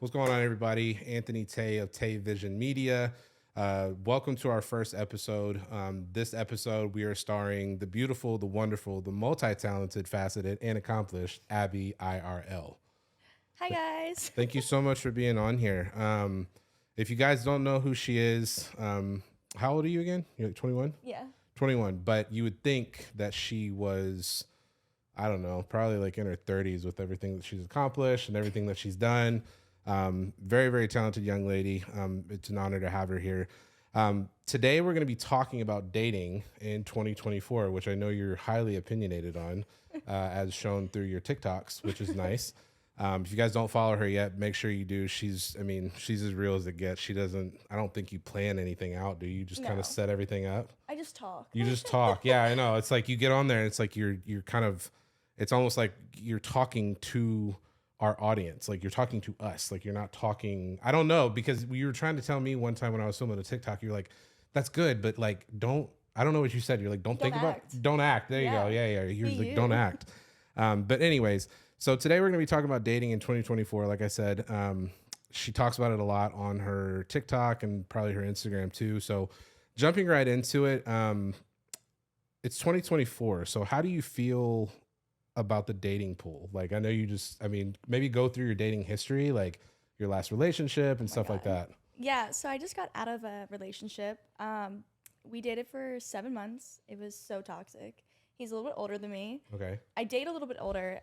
What's going on, everybody? Anthony Tay of Tay Vision Media. Welcome to our first episode. This episode, we are starring the beautiful, the wonderful, the multi-talented, faceted, and accomplished Abbyy.irl. Hi, guys. Thank you so much for being on here. If you guys don't know who she is, how old are you again? You're like 21? Yeah. 21, but you would think that she was, I don't know, probably like in her 30s with everything that she's accomplished and everything that she's done. Very, very talented young lady. It's an honor to have her here. Today, we're going to be talking about dating in 2024, which I know you're highly opinionated on, as shown through your TikToks, which is nice. If you guys don't follow her yet, make sure you do. She's as real as it gets. I don't think you plan anything out, do you? You just kind of set everything up? I just talk. You just talk. Yeah, I know. It's like you get on there and it's like you're kind of, it's almost like you're talking to our audience. Like you're talking to us. Like you're not talking, I don't know, because you were trying to tell me one time when I was filming a TikTok, you're like, that's good, but like, I don't know what you said. You're like, don't think about, don't act. There you go. Yeah. You're like, don't act. But anyways, so today we're going to be talking about dating in 2024. Like I said, she talks about it a lot on her TikTok and probably her Instagram too. So jumping right into it, it's 2024. So how do you feel about the dating pool? Like, I know maybe go through your dating history, like your last relationship and stuff like that. Yeah, so I just got out of a relationship. We dated for 7 months. It was so toxic. He's a little bit older than me. Okay. I date a little bit older.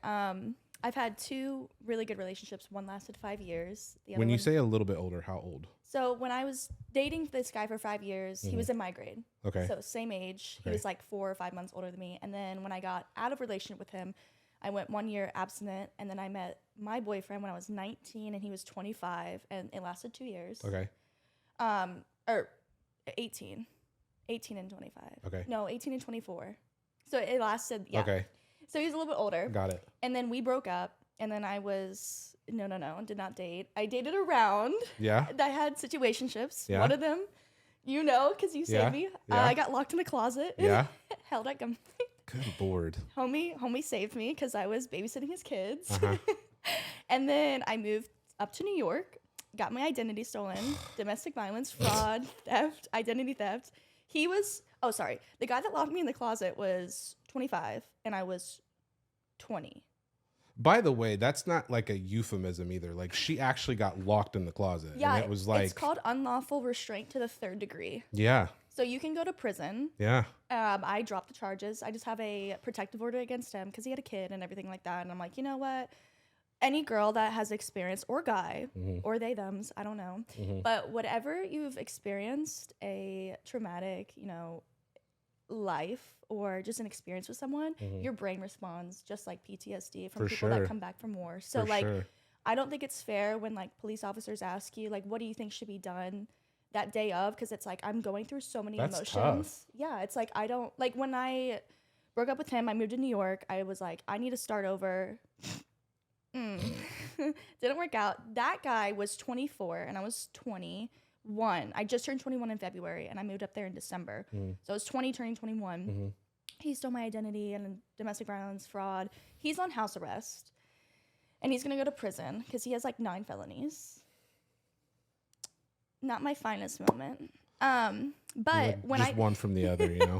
I've had 2 really good relationships. One lasted 5 years. When you say a little bit older, how old? So when I was dating this guy for 5 years, he was in my grade. Okay. So same age. He was like 4 or 5 months older than me. And then when I got out of relationship with him, I went 1 year abstinent. And then I met my boyfriend when I was 19 and he was 25. And it lasted 2 years. Okay. Or 18. 18 and 25. Okay. No, 18 and 24. So it lasted, yeah. Okay. So he's a little bit older. Got it. And then we broke up. And then I was, no, did not date. I dated around. Yeah. I had situationships. Yeah. One of them, you know, because you saved me. Yeah. I got locked in a closet. Yeah. Held at gunpoint. Good Lord. Homie saved me because I was babysitting his kids. Uh-huh. And then I moved up to New York, got my identity stolen, domestic violence, fraud, theft, identity theft. The guy that locked me in the closet was 25 and I was 20. By the way, that's not like a euphemism either. Like she actually got locked in the closet. Yeah, and it was like, it's called unlawful restraint to the 3rd degree. Yeah. So you can go to prison. Yeah. I dropped the charges. I just have a protective order against him because he had a kid and everything like that. And I'm like, you know what? Any girl that has experienced, or guy, or they, thems, I don't know. But whatever you've experienced, a traumatic, life or just an experience with someone, your brain responds just like PTSD from people that come back from war. So I don't think it's fair when like police officers ask you like, what do you think should be done that day of? Because it's like, I'm going through so many emotions. Tough. Yeah, it's like, I don't, like when I broke up with him, I moved to New York. I was like, I need to start over. Didn't work out. That guy was 24 and I was 21. I just turned 21 in February and I moved up there in December. So I was 20 turning 21. He stole my identity and domestic violence, fraud. He's on house arrest and he's going to go to prison because he has like 9 felonies. Not my finest moment. But when just one from the other, you know.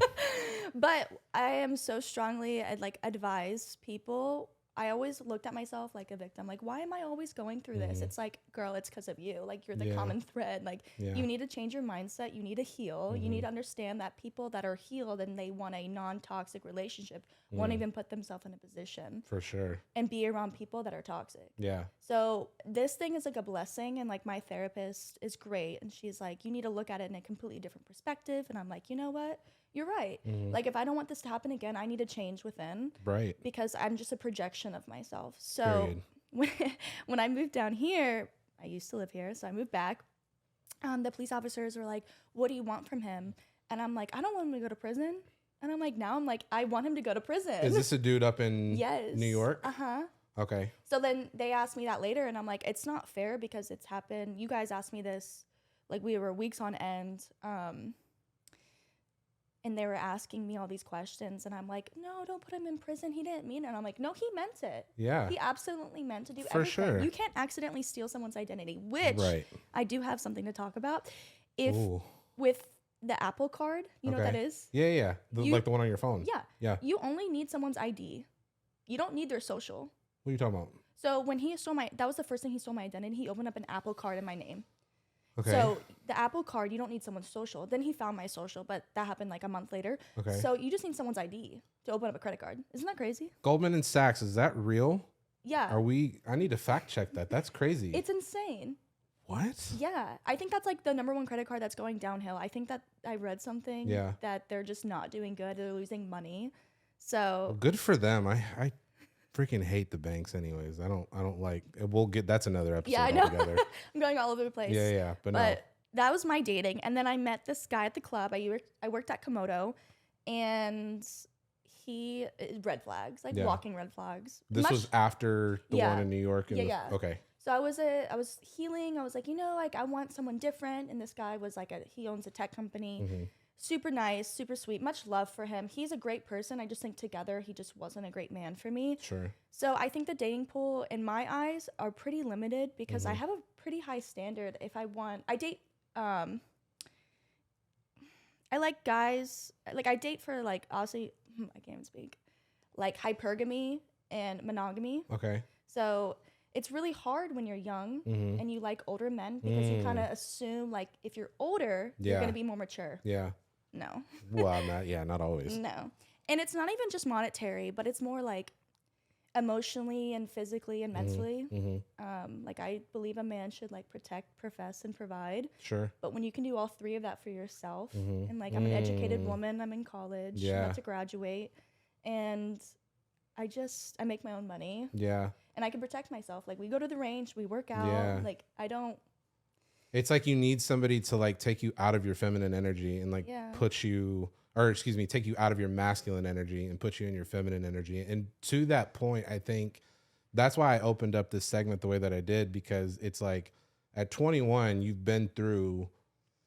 But I am so strongly, I'd like advise people. I always looked at myself like a victim. Like, why am I always going through this? It's like, girl, it's because of you. Like, you're the common thread. Like, you need to change your mindset. You need to heal. You need to understand that people that are healed and they want a non-toxic relationship won't even put themselves in a position. For sure. And be around people that are toxic. Yeah. So this thing is like a blessing. And like my therapist is great. And she's like, you need to look at it in a completely different perspective. And I'm like, you know what? You're right. Like, if I don't want this to happen again, I need to change within. Right. Because I'm just a projection of myself. So when I moved down here, I used to live here, so I moved back. The police officers were like, what do you want from him? And I'm like, I don't want him to go to prison. And I'm like, I want him to go to prison. Is this a dude up in New York? Uh-huh. Okay. So then they asked me that later, and I'm like, it's not fair because it's happened. You guys asked me this, like we were weeks on end. And they were asking me all these questions, and I'm like, no, don't put him in prison. He didn't mean it. And I'm like, no, he meant it. Yeah. He absolutely meant to do For everything. sure. You can't accidentally steal someone's identity, which Right. I do have something to talk about. If Ooh. with the Apple Card, you know what that is? Yeah, yeah. Like the one on your phone. Yeah. Yeah. You only need someone's ID. You don't need their social. What are you talking about? So when he stole that was the first thing he stole my identity. He opened up an Apple Card in my name. Okay. So the Apple Card, you don't need someone's social. Then he found my social, but that happened like a month later. Okay. So you just need someone's ID to open up a credit card. Isn't that crazy? Goldman and Sachs, is that real? Yeah. I need to fact check that. That's crazy. It's insane. What? Yeah. I think that's like the #1 credit card that's going downhill. I think that I read something that they're just not doing good. They're losing money. So Well, good for them. I freaking hate the banks anyways. I don't like, that's another episode yeah, I know. altogether. I'm going all over the place. Yeah. But no. That was my dating. And then I met this guy at the club. I worked at Komodo, and he red flags, like walking red flags. This was after the one in New York. Yeah. Okay. So I was healing. I was like, like I want someone different. And this guy was like he owns a tech company. Mm-hmm. Super nice, super sweet. Much love for him. He's a great person. I just think together he just wasn't a great man for me. Sure. So I think the dating pool in my eyes are pretty limited because I have a pretty high standard. If I date I like guys, like I date for like honestly, I can't even speak. Like hypergamy and monogamy. Okay. So it's really hard when you're young and you like older men because you kind of assume like if you're older, you're going to be more mature. Yeah. No. Well, not always. No. And it's not even just monetary, but it's more like emotionally and physically and mentally. Like I believe a man should like protect, profess, and provide. Sure. But when you can do all three of that for yourself, and like I'm an educated woman, I'm in college, I'm about to graduate, and I make my own money. Yeah. And I can protect myself. Like we go to the range, we work out. Like I don't. It's like you need somebody to like take you out of your feminine energy and like take you out of your masculine energy and put you in your feminine energy. And to that point, I think that's why I opened up this segment the way that I did, because it's like at 21, you've been through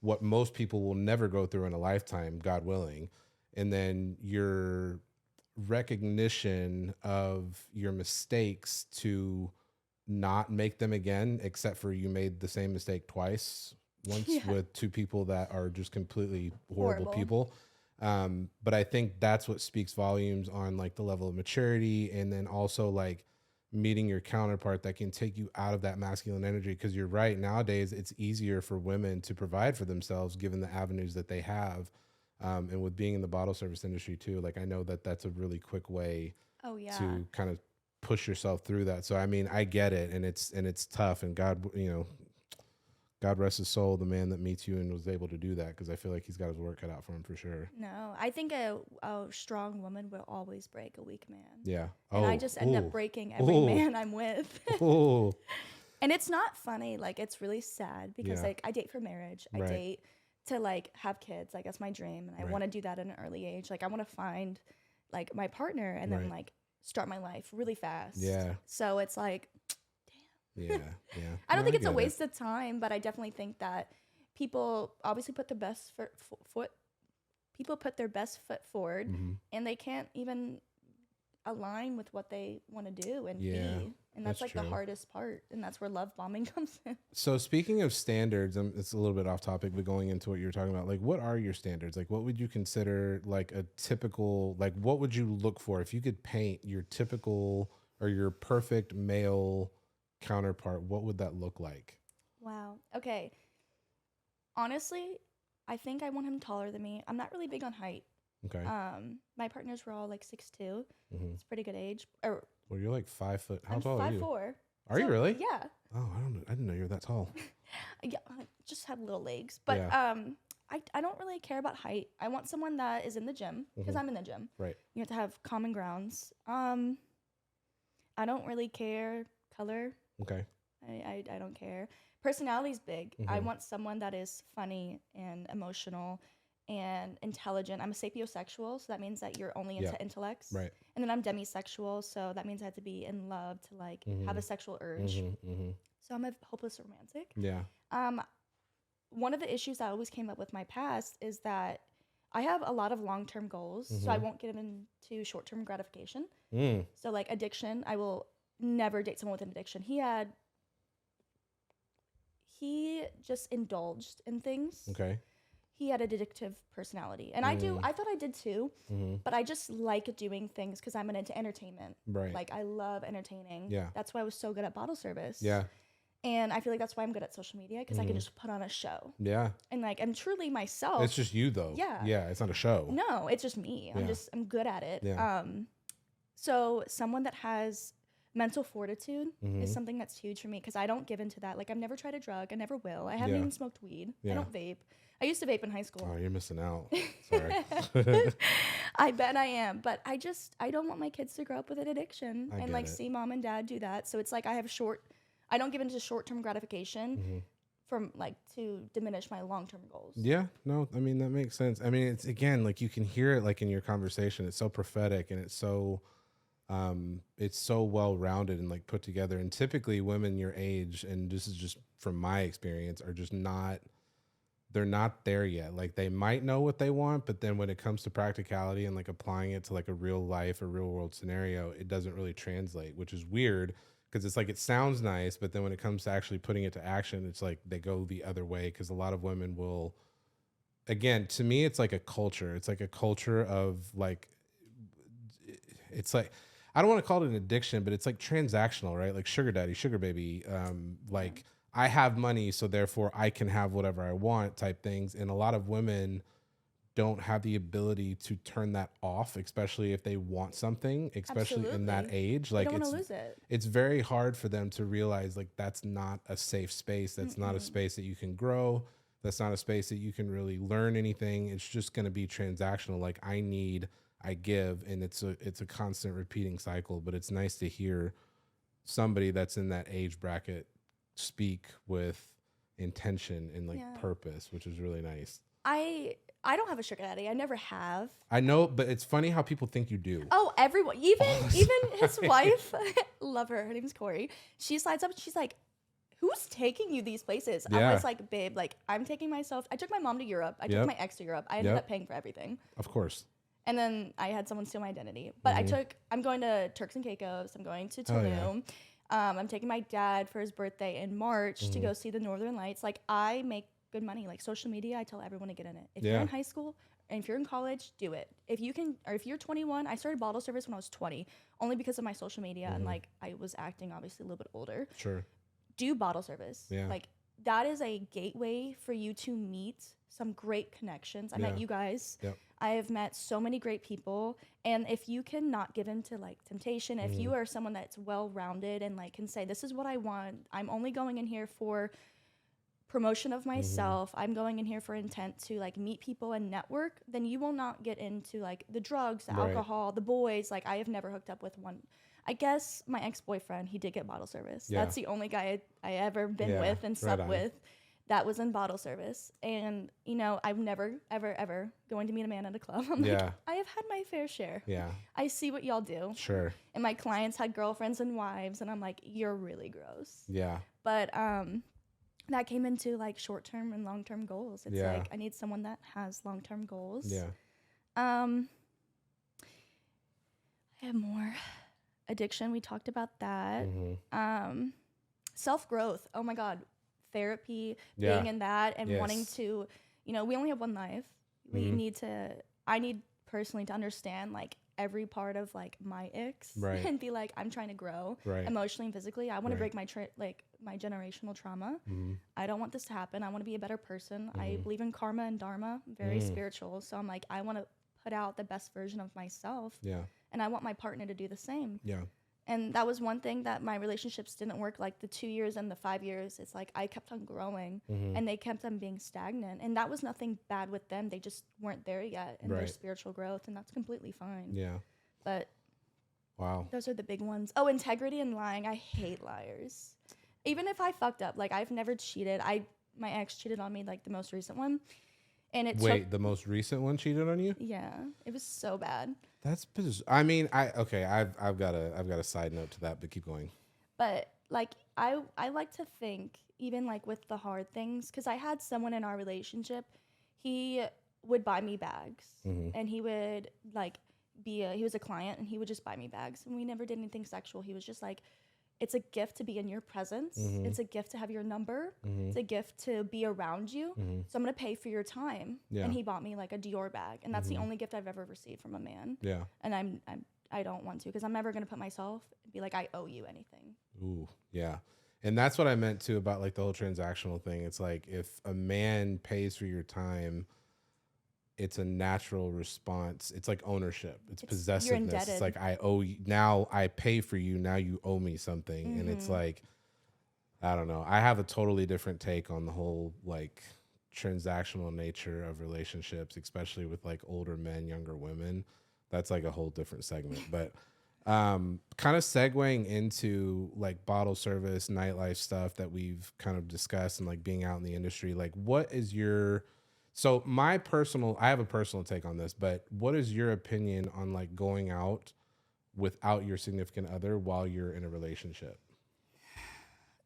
what most people will never go through in a lifetime, God willing. And then your recognition of your mistakes to not make them again, except for you made the same mistake twice, once with two people that are just completely horrible people. But I think that's what speaks volumes on like the level of maturity, and then also like meeting your counterpart that can take you out of that masculine energy. Because you're right, nowadays it's easier for women to provide for themselves given the avenues that they have. And with being in the bottle service industry too, like I know that that's a really quick way to kind of push yourself through that. So I mean, I get it, and it's tough. And God rest his soul, the man that meets you and was able to do that, because I feel like he's got his work cut out for him for sure. No, I think a strong woman will always break a weak man. Yeah. And I just end up breaking every man I'm with. And it's not funny. Like, it's really sad because like I date for marriage. I date to like have kids. Like that's my dream. And I want to do that at an early age. Like I want to find like my partner and then like start my life really fast. Yeah. So it's like, yeah. I don't think it's a waste of time, but I definitely think that people obviously put their best foot forward, and they can't even align with what they want to do and be. And that's like the hardest part, and that's where love bombing comes in. So speaking of standards, it's a little bit off topic, but going into what you're talking about, like what are your standards? Like what would you consider like a typical, like what would you look for if you could paint your typical or your perfect male counterpart? What would that look like? Wow. Okay. Honestly, I think I want him taller than me. I'm not really big on height. Okay. My partners were all like 6'2". It's a pretty good age. Well, you're like 5 foot. How I'm tall are you? 5'4". Are you really? Yeah. Oh, I didn't know you were that tall. Yeah, I just have little legs. But I don't really care about height. I want someone that is in the gym, because I'm in the gym. Right. You have to have common grounds. I don't really care color. Okay. I don't care. Personality's big. I want someone that is funny and emotional and intelligent. I'm a sapiosexual, so that means that you're only into intellects. Right. And then I'm demisexual, so that means I have to be in love to like have a sexual urge. So I'm a hopeless romantic. Yeah. One of the issues that always came up with my past is that I have a lot of long-term goals, so I won't get into short-term gratification. So like addiction, I will never date someone with an addiction. He just indulged in things. Okay. He had an addictive personality, and I thought I did too, but I just like doing things because I'm into entertainment. Right. Like I love entertaining. Yeah. That's why I was so good at bottle service. Yeah. And I feel like that's why I'm good at social media, because I can just put on a show. Yeah. And like I'm truly myself. It's just you though. Yeah. Yeah. It's not a show. No, it's just me. I'm good at it. Yeah. So someone that has mental fortitude is something that's huge for me, because I don't give into that. Like I've never tried a drug. I never will. I haven't even smoked weed. I don't vape. I used to vape in high school. Oh, you're missing out. Sorry. I bet I am. But I don't want my kids to grow up with an addiction and like see mom and dad do that. So it's like I don't give into short-term gratification from like to diminish my long-term goals. Yeah, no, I mean, that makes sense. I mean, it's again, like you can hear it like in your conversation. It's so prophetic and it's so well-rounded and like put together. And typically women your age, and this is just from my experience, are just they're not there yet. Like they might know what they want, but then when it comes to practicality and like applying it to like a real life or real world scenario, it doesn't really translate, which is weird, because it's like it sounds nice, but then when it comes to actually putting it to action, it's like they go the other way, because a lot of women will, again, to me, it's like a culture. It's like a culture of like, it's like, I don't want to call it an addiction, but it's like transactional, right? Like sugar daddy, sugar baby, like I have money, so therefore I can have whatever I want type things. And a lot of women don't have the ability to turn that off, especially if they want something, especially in that age. Like you don't want to lose it. It's very hard for them to realize like that's not a safe space. That's not a space that you can grow. That's not a space that you can really learn anything. It's just going to be transactional. Like I need, I give, and it's a constant repeating cycle. But it's nice to hear somebody that's in that age bracket speak with intention and like purpose, which is really nice. I don't have a sugar daddy. I never have. I know, but it's funny how people think you do. Oh, everyone, even his wife, love her. Her name's Corey. She slides up and she's like, "Who's taking you these places?" Yeah. I was like, "Babe, like I'm taking myself. I took my mom to Europe. I took my ex to Europe. I ended up paying for everything. Of course. And then I had someone steal my identity. But I'm going to Turks and Caicos. I'm going to Tulum. I'm taking my dad for his birthday in March to go see the Northern Lights. Like I make good money. Like social media, I tell everyone to get in it. If you're in high school and if you're in college, do it. If you can, or if you're 21, I started bottle service when I was 20, only because of my social media and like I was acting obviously a little bit older. Sure. Do bottle service. Yeah. Like that is a gateway for you to meet some great connections. I met you guys. Yep. I have met so many great people. And if you can not give in to like temptation, if you are someone that's well-rounded and like can say, this is what I want, I'm only going in here for promotion of myself, I'm going in here for intent to like meet people and network, then you will not get into like the drugs, the alcohol, the boys. Like I have never hooked up with one. I guess my ex-boyfriend, he did get bottle service. Yeah. That's the only guy I ever been with and slept with that was in bottle service. And, you know, I'm never, ever, ever going to meet a man at a club. I'm like, I have had my fair share. Yeah. I see what y'all do. Sure. And my clients had girlfriends and wives, and I'm like, you're really gross. Yeah. But that came into like short-term and long-term goals. It's like I need someone that has long-term goals. Yeah. I have more. Addiction, we talked about that. Self-growth, oh my God. Therapy, being in that and wanting to, you know, we only have one life. We need to, I need personally to understand like every part of like my icks and be like, I'm trying to grow emotionally and physically. I want to break my my generational trauma. I don't want this to happen. I want to be a better person. I believe in karma and dharma, very spiritual. So I'm like, I want to put out the best version of myself. Yeah. And I want my partner to do the same. Yeah. And that was one thing that my relationships didn't work. Like the 2 years and the 5 years, it's like I kept on growing and they kept on being stagnant. And that was nothing bad with them. They just weren't there yet in their spiritual growth. And that's completely fine. Yeah. But wow, those are the big ones. Oh, integrity and lying. I hate liars. Even if I fucked up, like I've never cheated. My ex cheated on me, like the most recent one. And it the most recent one cheated on you? Yeah, it was so bad. That's bizarre. I mean, I've got a side note to that, but keep going. But like I like to think, even like with the hard things, because I had someone in our relationship, he would buy me bags, and he would like he was a client, and he would just buy me bags, and we never did anything sexual. He was just like, it's a gift to be in your presence. It's a gift to have your number. It's a gift to be around you. So I'm gonna pay for your time. Yeah. And he bought me like a Dior bag, and that's the only gift I've ever received from a man. Yeah. And I don't want to, because I'm never gonna put myself and be like, I owe you anything. Ooh, yeah. And that's what I meant too about like the whole transactional thing. It's like if a man pays for your time, it's a natural response. It's like ownership. It's possessiveness. It's like, I owe you. Now I pay for you. Now you owe me something. And it's like, I don't know. I have a totally different take on the whole like transactional nature of relationships, especially with like older men, younger women. That's like a whole different segment. But kind of segueing into like bottle service, nightlife stuff that we've kind of discussed, and like being out in the industry, like what is your, so I have a personal take on this, but what is your opinion on like going out without your significant other while you're in a relationship?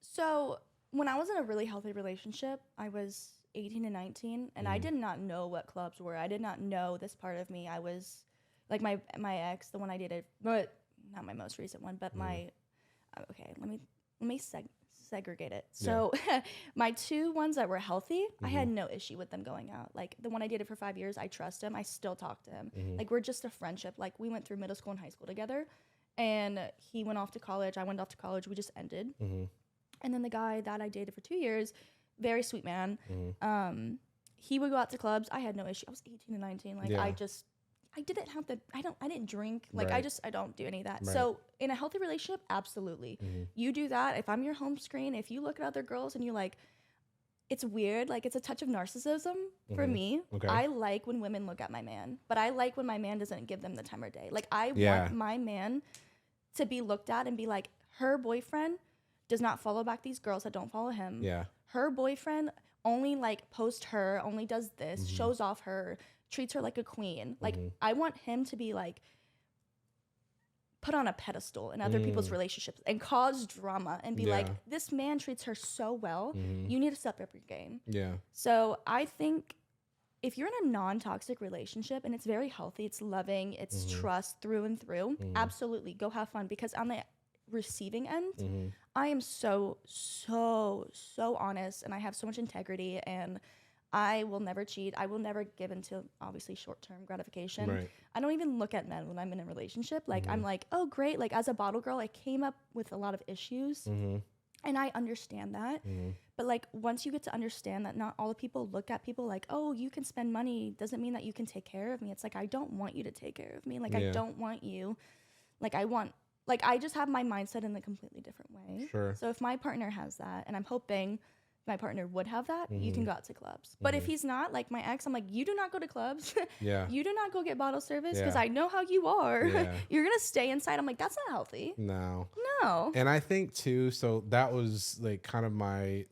So when I was in a really healthy relationship, I was 18 and 19, and I did not know what clubs were. I did not know this part of me. I was like my ex, the one I dated, but not my most recent one, but my, okay, let me segregate it. So my two ones that were healthy, I had no issue with them going out. Like the one I dated for 5 years, I trust him. I still talk to him. Like we're just a friendship. Like we went through middle school and high school together, and he went off to college. I went off to college. We just ended. And then the guy that I dated for 2 years, very sweet man. He would go out to clubs. I had no issue. I was 18 and 19. Like I didn't have I didn't drink. Like I don't do any of that. So in a healthy relationship, absolutely. You do that. If I'm your home screen, if you look at other girls and you like, it's weird. Like it's a touch of narcissism for me. Okay. I like when women look at my man, but I like when my man doesn't give them the time of day. Like I want my man to be looked at and be like, her boyfriend does not follow back these girls that don't follow him. Yeah. Her boyfriend only like posts her, only does this, shows off her, treats her like a queen. Like I want him to be like put on a pedestal in other people's relationships and cause drama and be like, this man treats her so well. You need to step up your game. Yeah. So I think if you're in a non-toxic relationship and it's very healthy, it's loving, it's trust through and through, absolutely go have fun, because on the receiving end, I am so honest, and I have so much integrity, and I will never cheat. I will never give into obviously short-term gratification. Right. I don't even look at men when I'm in a relationship. Like I'm like, oh great. Like as a bottle girl, I came up with a lot of issues, and I understand that. But like once you get to understand that not all the people look at people like, oh, you can spend money doesn't mean that you can take care of me. It's like, I don't want you to take care of me. Like I don't want you. Like I just have my mindset in a completely different way. Sure. So if my partner has that, and I'm hoping my partner would have that, you can go out to clubs. But if he's not, like my ex, I'm like, you do not go to clubs. You do not go get bottle service, because I know how you are. You're going to stay inside. I'm like, that's not healthy. No. And I think too, so that was like kind of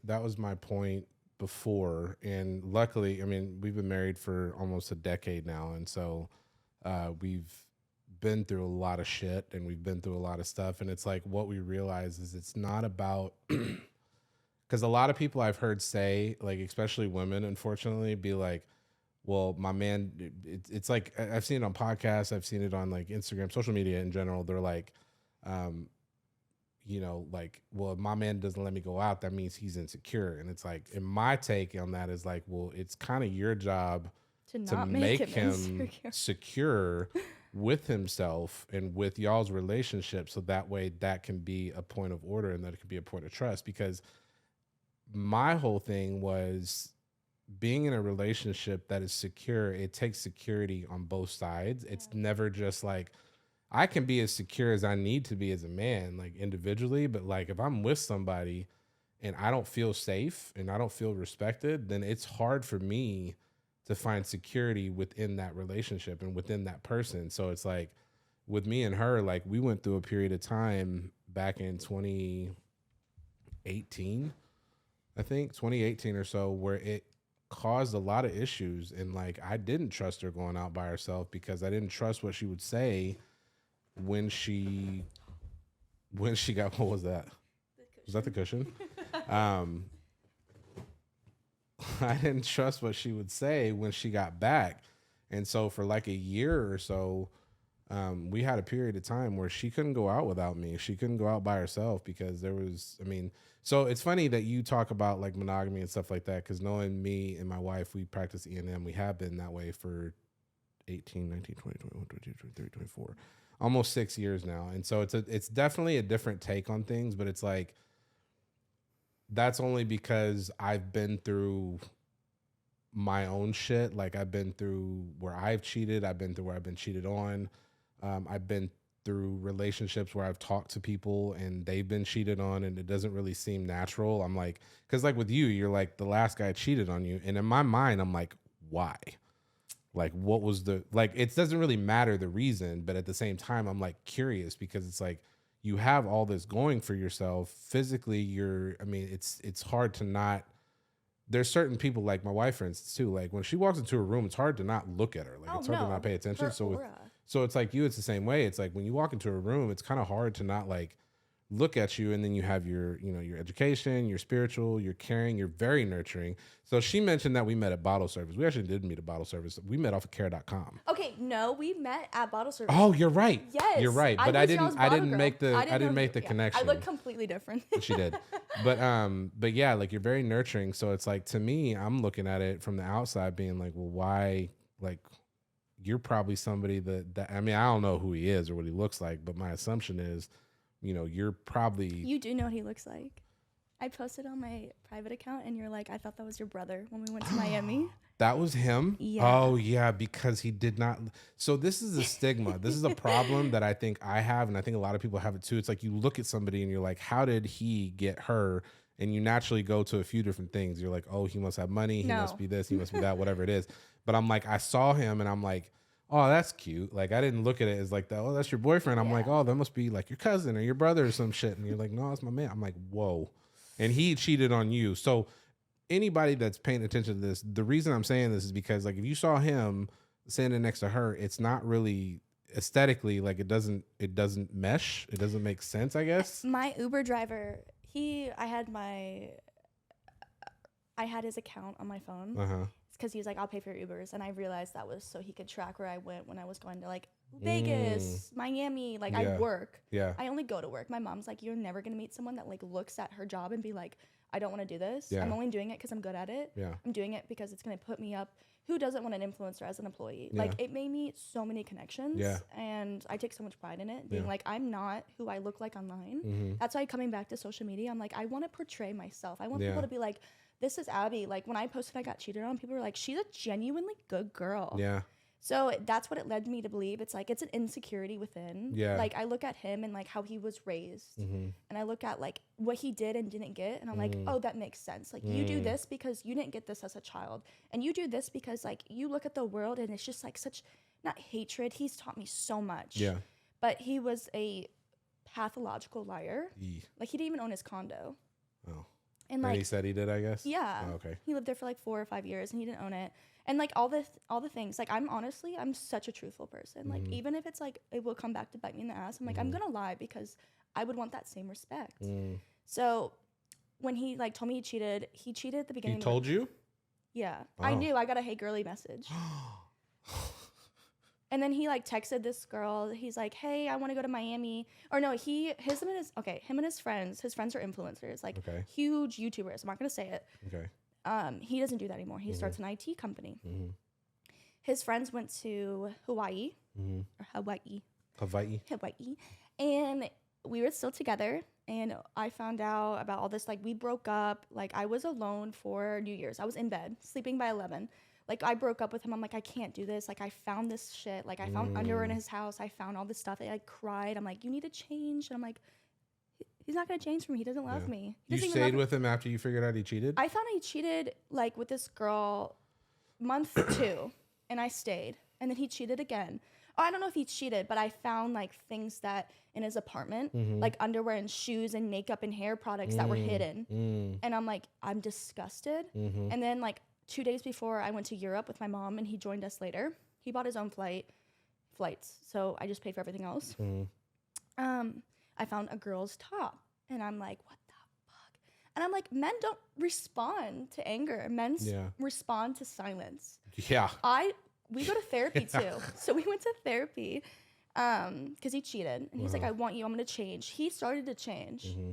that was my point before. And luckily, I mean, we've been married for almost a decade now. And so we've been through a lot of shit, and we've been through a lot of stuff. And it's like, what we realize is it's not about, because a lot of people I've heard say, like, especially women, unfortunately, be like, well, my man, it's like, I've seen it on podcasts, I've seen it on like Instagram, social media in general. They're like, you know, like, well, if my man doesn't let me go out, that means he's insecure. And it's like, and my take on that is like, well, it's kind of your job to make him secure with himself and with y'all's relationship, so that way that can be a point of order and that it can be a point of trust. Because my whole thing was being in a relationship that is secure. It takes security on both sides. It's never just like, I can be as secure as I need to be as a man, like individually, but like if I'm with somebody and I don't feel safe and I don't feel respected, then it's hard for me to find security within that relationship and within that person. So it's like with me and her, like we went through a period of time back in 2018, I think 2018 or so, where it caused a lot of issues. And like, I didn't trust her going out by herself because I didn't trust what she would say when she got, what was that? Was that the cushion? I didn't trust what she would say when she got back. And so for like a year or so, we had a period of time where she couldn't go out without me. She couldn't go out by herself because there was, I mean, so it's funny that you talk about like monogamy and stuff like that, because knowing me and my wife, we practice E&M. We have been that way for 18, 19, 20, 21, 22, 23, 24, almost 6 years now. And so it's definitely a different take on things, but it's like, that's only because I've been through my own shit. Like I've been through where I've cheated. I've been through where I've been cheated on. I've been through relationships where I've talked to people and they've been cheated on and it doesn't really seem natural. I'm like, cause like with you, you're like the last guy cheated on you. And in my mind, I'm like, why? Like what was the, like, it doesn't really matter the reason, but at the same time, I'm like curious because it's like, you have all this going for yourself physically. It's hard to not, there's certain people like my wife, for instance, too. Like when she walks into a room, it's hard to not look at her. Like it's hard to not pay attention. So it's like you, it's the same way. It's like when you walk into a room, it's kind of hard to not like look at you. And then you have your, your education, your spiritual, your caring, you're very nurturing. So she mentioned that we met at bottle service. We actually did meet at bottle service. We met off of care.com. Okay, no, we met at bottle service. Oh, you're right. Yes. You're right. But I didn't make the connection. I look completely different. She did. But yeah, like you're very nurturing. So it's like, to me, I'm looking at it from the outside being like, well, why, like, you're probably somebody that I mean, I don't know who he is or what he looks like, but my assumption is, you're probably. You do know what he looks like. I posted on my private account and you're like, I thought that was your brother when we went to Miami. That was him? Yeah. Oh, yeah, because he did not. So this is a stigma. This is a problem that I think I have, and I think a lot of people have it too. It's like you look at somebody and you're like, how did he get her? And you naturally go to a few different things. You're like, oh, he must have money. He must be this. He must be that, whatever it is. But I'm like, I saw him and I'm like, oh, that's cute. Like, I didn't look at it as like, oh, that's your boyfriend. I'm like, oh, that must be like your cousin or your brother or some shit. And you're like, no, it's my man. I'm like, whoa. And he cheated on you. So anybody that's paying attention to this, the reason I'm saying this is because like if you saw him standing next to her, it's not really aesthetically, like it doesn't mesh. It doesn't make sense, I guess. My Uber driver, I had his account on my phone. It's because he was like, I'll pay for your Ubers. And I realized that was so he could track where I went when I was going to like Vegas, Miami. Like I work. Yeah. I only go to work. My mom's like, you're never going to meet someone that like looks at her job and be like, I don't want to do this. Yeah. I'm only doing it because I'm good at it. Yeah. I'm doing it because it's going to put me up. Who doesn't want an influencer as an employee? Yeah. Like it made me so many connections. Yeah. And I take so much pride in it. Being like, I'm not who I look like online. That's why coming back to social media, I'm like, I want to portray myself. I want people to be like, this is Abby. Like when I posted I got cheated on, people were like, she's a genuinely good girl. Yeah. So that's what it led me to believe. It's like, it's an insecurity within. Yeah. Like I look at him and like how he was raised and I look at like what he did and didn't get. And I'm like, oh, that makes sense. Like you do this because you didn't get this as a child. And you do this because like you look at the world and it's just like such, not hatred. He's taught me so much. Yeah. But he was a pathological liar. Like he didn't even own his condo. Oh. And like he said he did, I guess. Yeah. Oh, okay. He lived there for like 4 or 5 years and he didn't own it. And like all the things, like I'm such a truthful person. Like even if it's like it will come back to bite me in the ass, I'm like I'm gonna lie because I would want that same respect. So when he like told me he cheated at the beginning. He told you? Yeah. Oh. I knew. I got a hey girly message. And then he like texted this girl. He's like, hey, I want to go to Miami. Or no, him and his friends are influencers, like huge YouTubers. I'm not going to say it. Okay. He doesn't do that anymore. He starts an IT company. His friends went to Hawaii. And we were still together. And I found out about all this. Like we broke up. Like I was alone for New Year's. I was in bed, sleeping by 11. Like, I broke up with him. I'm like, I can't do this. Like, I found this shit. Like, I found underwear in his house. I found all this stuff. I cried. I'm like, you need to change. And I'm like, he's not going to change for me. He doesn't love me. You stayed with him after you figured out he cheated? I found out he cheated, like, with this girl month 2. And I stayed. And then he cheated again. Oh, I don't know if he cheated, but I found, like, things that in his apartment, like underwear and shoes and makeup and hair products that were hidden. And I'm like, I'm disgusted. And then, like, 2 days before I went to Europe with my mom and he joined us later. He bought his own flights. So I just paid for everything else. I found a girl's top and I'm like, what the fuck? And I'm like, men don't respond to anger. Men Yeah. respond to silence. Yeah. We go to therapy too. So we went to therapy because he cheated. And he's like, I want you. I'm going to change. He started to change. Mm-hmm.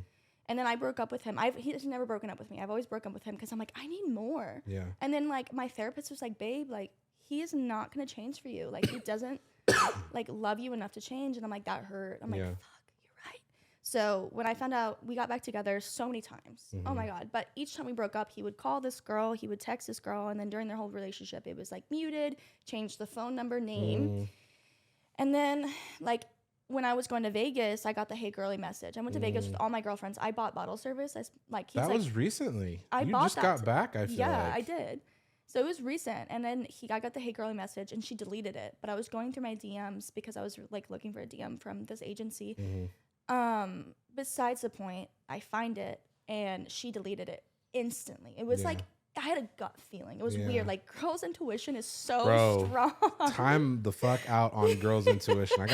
And then I broke up with him. He's never broken up with me. I've always broken up with him because I'm like, I need more. Yeah. And then like my therapist was like, babe, like he is not going to change for you. Like he doesn't like love you enough to change. And I'm like, that hurt. I'm like, fuck, you're right. So when I found out, we got back together so many times. Mm-hmm. Oh my God. But each time we broke up, he would call this girl, he would text this girl. And then during their whole relationship, it was like muted, changed the phone number, name. Mm-hmm. And then like when I was going to Vegas, I got the hey girly message. I went to Vegas with all my girlfriends. I bought bottle service. He's That like, was recently. I You bought just that got back, I feel yeah, like. I did. So it was recent. And then I got the hey girly message and she deleted it. But I was going through my DMs because I was like looking for a DM from this agency. Mm-hmm. Besides the point, I find it and she deleted it instantly. It was like I had a gut feeling. It was weird. Like girls' intuition is so strong. Time the fuck out on girls' intuition. I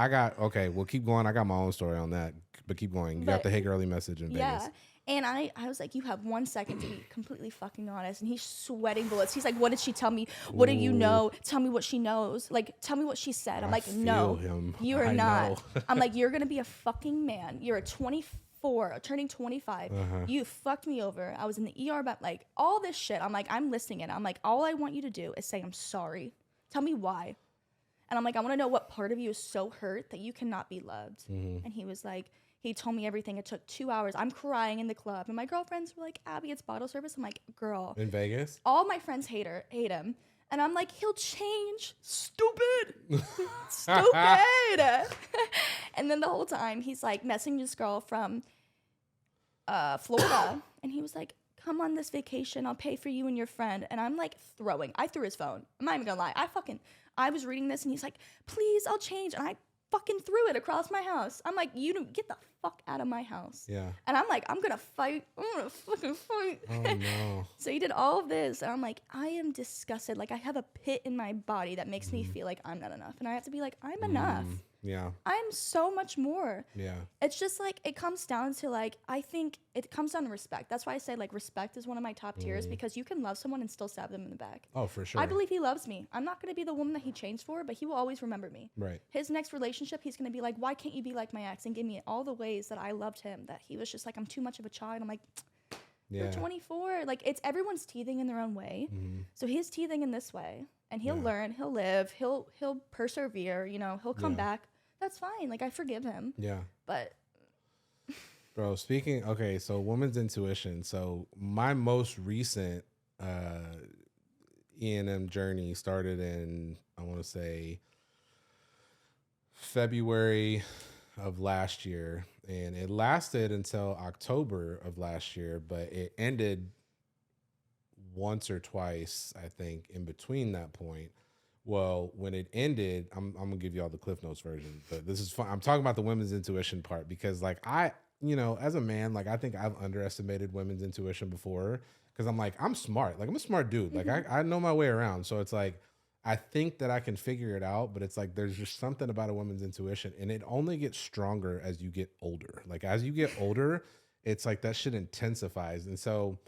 got okay, well keep going. I got my own story on that. But keep going. You got the hey girly message in Vegas. Yeah. And I was like, you have 1 second to be completely fucking honest. And he's sweating bullets. He's like, what did she tell me? What do you know? Tell me what she knows. Like, tell me what she said. I'm like, no, you are not. I'm like, you're going to be a fucking man. You're a 24, turning 25. You fucked me over. I was in the ER, but like all this shit. I'm like, I'm listening it. I'm like, all I want you to do is say, I'm sorry. Tell me why. And I'm like, I want to know what part of you is so hurt that you cannot be loved. And he was like, he told me everything. It took 2 hours. I'm crying in the club. And my girlfriends were like, Abby, it's bottle service. I'm like, girl. In Vegas? All my friends hate him. And I'm like, he'll change. Stupid. Stupid. And then the whole time, he's like messaging this girl from Florida. And he was like, come on this vacation. I'll pay for you and your friend. And I'm like throwing. I threw his phone. I'm not even going to lie. I was reading this and he's like, please, I'll change. And I fucking threw it across my house. I'm like, you don't get the fuck out of my house. Yeah. And I'm like, I'm gonna fight. I'm gonna fucking fight. Oh no. So he did all of this, and I'm like, I am disgusted. Like I have a pit in my body that makes me feel like I'm not enough, and I have to be like, I'm enough. Yeah. I'm so much more. Yeah. It's just like, it comes down to like, I think it comes down to respect. That's why I say like respect is one of my top tiers, because you can love someone and still stab them in the back. Oh, for sure. I believe he loves me. I'm not going to be the woman that he changed for, but he will always remember me. Right. His next relationship, he's going to be like, why can't you be like my ex? And give me all the ways that I loved him, that he was just like, I'm too much of a child. I'm like, you're 24. Like, it's everyone's teething in their own way. So he's teething in this way, and he'll learn, he'll live, he'll persevere, you know, he'll come back. That's fine. Like, I forgive him. Yeah. But bro, okay, so woman's intuition. So my most recent E&M journey started in, I want to say, February of last year, and it lasted until October of last year, but it ended once or twice, I think, in between that point. Well, when it ended, I'm gonna give you all the Cliff Notes version, but this is fun. I'm talking about the women's intuition part, because like as a man, like I think I've underestimated women's intuition before, because I'm like, I'm smart. Like I'm a smart dude. Like I know my way around. So it's like, I think that I can figure it out, but it's like, there's just something about a woman's intuition, and it only gets stronger as you get older. Like as you get older, it's like that shit intensifies. And so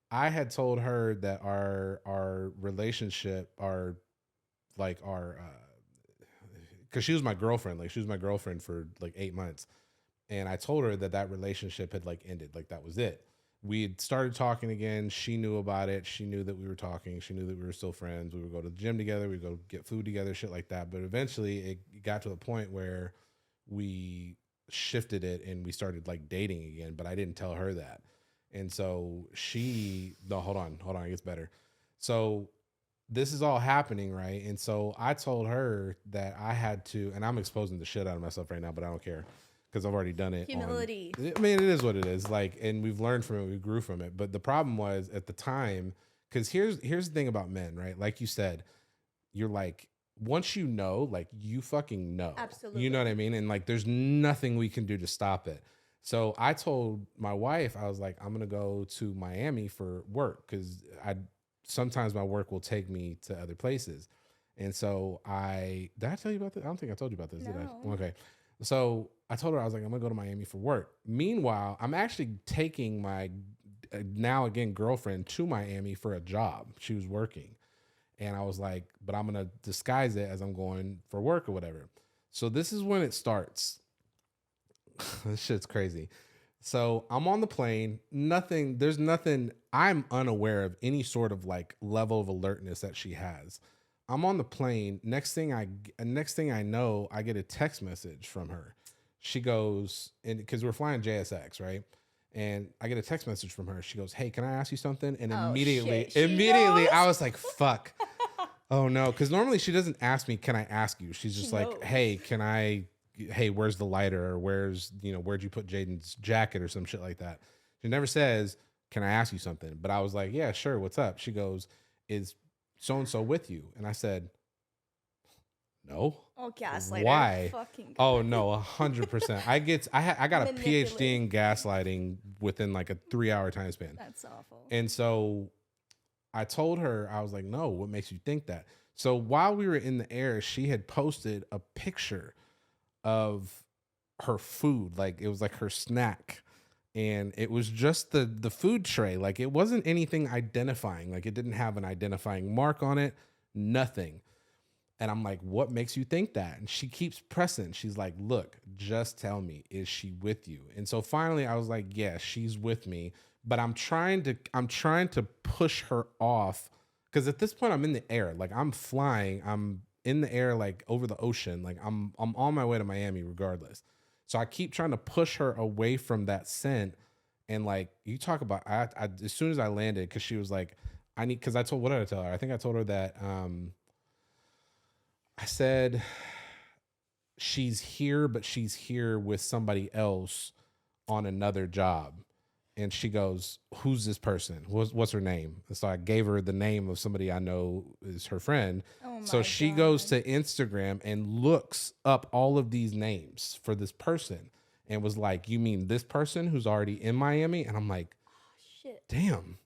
I had told her that our relationship, because she was my girlfriend. Like she was my girlfriend for like 8 months. And I told her that relationship had like ended. Like that was it. We had started talking again. She knew about it. She knew that we were talking. She knew that we were still friends. We would go to the gym together. We'd go get food together, shit like that. But eventually it got to the point where we shifted it and we started like dating again, but I didn't tell her that. And so hold on, it gets better. So this is all happening, right? And so I told her that I had to, and I'm exposing the shit out of myself right now, but I don't care because I've already done it. Humility. I mean, it is what it is. Like, and we've learned from it, we grew from it. But the problem was at the time, because here's the thing about men, right? Like you said, you're like, once you know, like you fucking know. Absolutely. You know what I mean? And like, there's nothing we can do to stop it. So I told my wife, I was like, I'm going to go to Miami for work, because sometimes my work will take me to other places. And so did I tell you about this? I don't think I told you about this, did I? Okay. So I told her, I was like, I'm gonna go to Miami for work. Meanwhile, I'm actually taking my now again girlfriend to Miami for a job. She was working. And I was like, but I'm gonna disguise it as I'm going for work or whatever. So this is when it starts. This shit's crazy. So I'm on the plane. There's nothing. I'm unaware of any sort of like level of alertness that she has. I'm on the plane. Next thing I know, I get a text message from her. She goes, and because we're flying JSX, right? And I get a text message from her. She goes, "Hey, can I ask you something?" And Oh, immediately, shit. She immediately, knows? I was like, "Fuck." Oh no, because normally she doesn't ask me, "Can I ask you?" She's just like, knows. "Hey, hey, where's the lighter? Or where'd you put Jaden's jacket or some shit like that?" She never says, "Can I ask you something?" But I was like, "Yeah, sure. What's up?" She goes, "Is so and so with you?" And I said, "No." Oh, gaslighter. Why? Fucking Oh God. no, 100%. I got a PhD in Manipulate. gaslighting within like a 3-hour time span. That's awful. And so I told her, I was like, "No, what makes you think that?" So while we were in the air, she had posted a picture of her food. Like it was like her snack. And it was just the food tray. Like it wasn't anything identifying. Like it didn't have an identifying mark on it, nothing. And I'm like, "What makes you think that?" And she keeps pressing. She's like, "Look, just tell me, is she with you?" And so finally I was like, "Yeah, she's with me." But I'm trying to push her off because at this point I'm in the air. Like I'm flying. I'm in the air, like over the ocean. Like I'm on my way to Miami regardless. So I keep trying to push her away from that scent. And like you talk about I as soon as I landed, because she was like, I need because I told what did I tell her? I think I told her that I said she's here, but she's here with somebody else on another job. And she goes, "Who's this person? What's her name?" And so I gave her the name of somebody I know is her friend. Oh So my she goes God. to Instagram and looks up all of these names for this person and was like, "You mean this person who's already in Miami?" And I'm like, Shit. "Damn."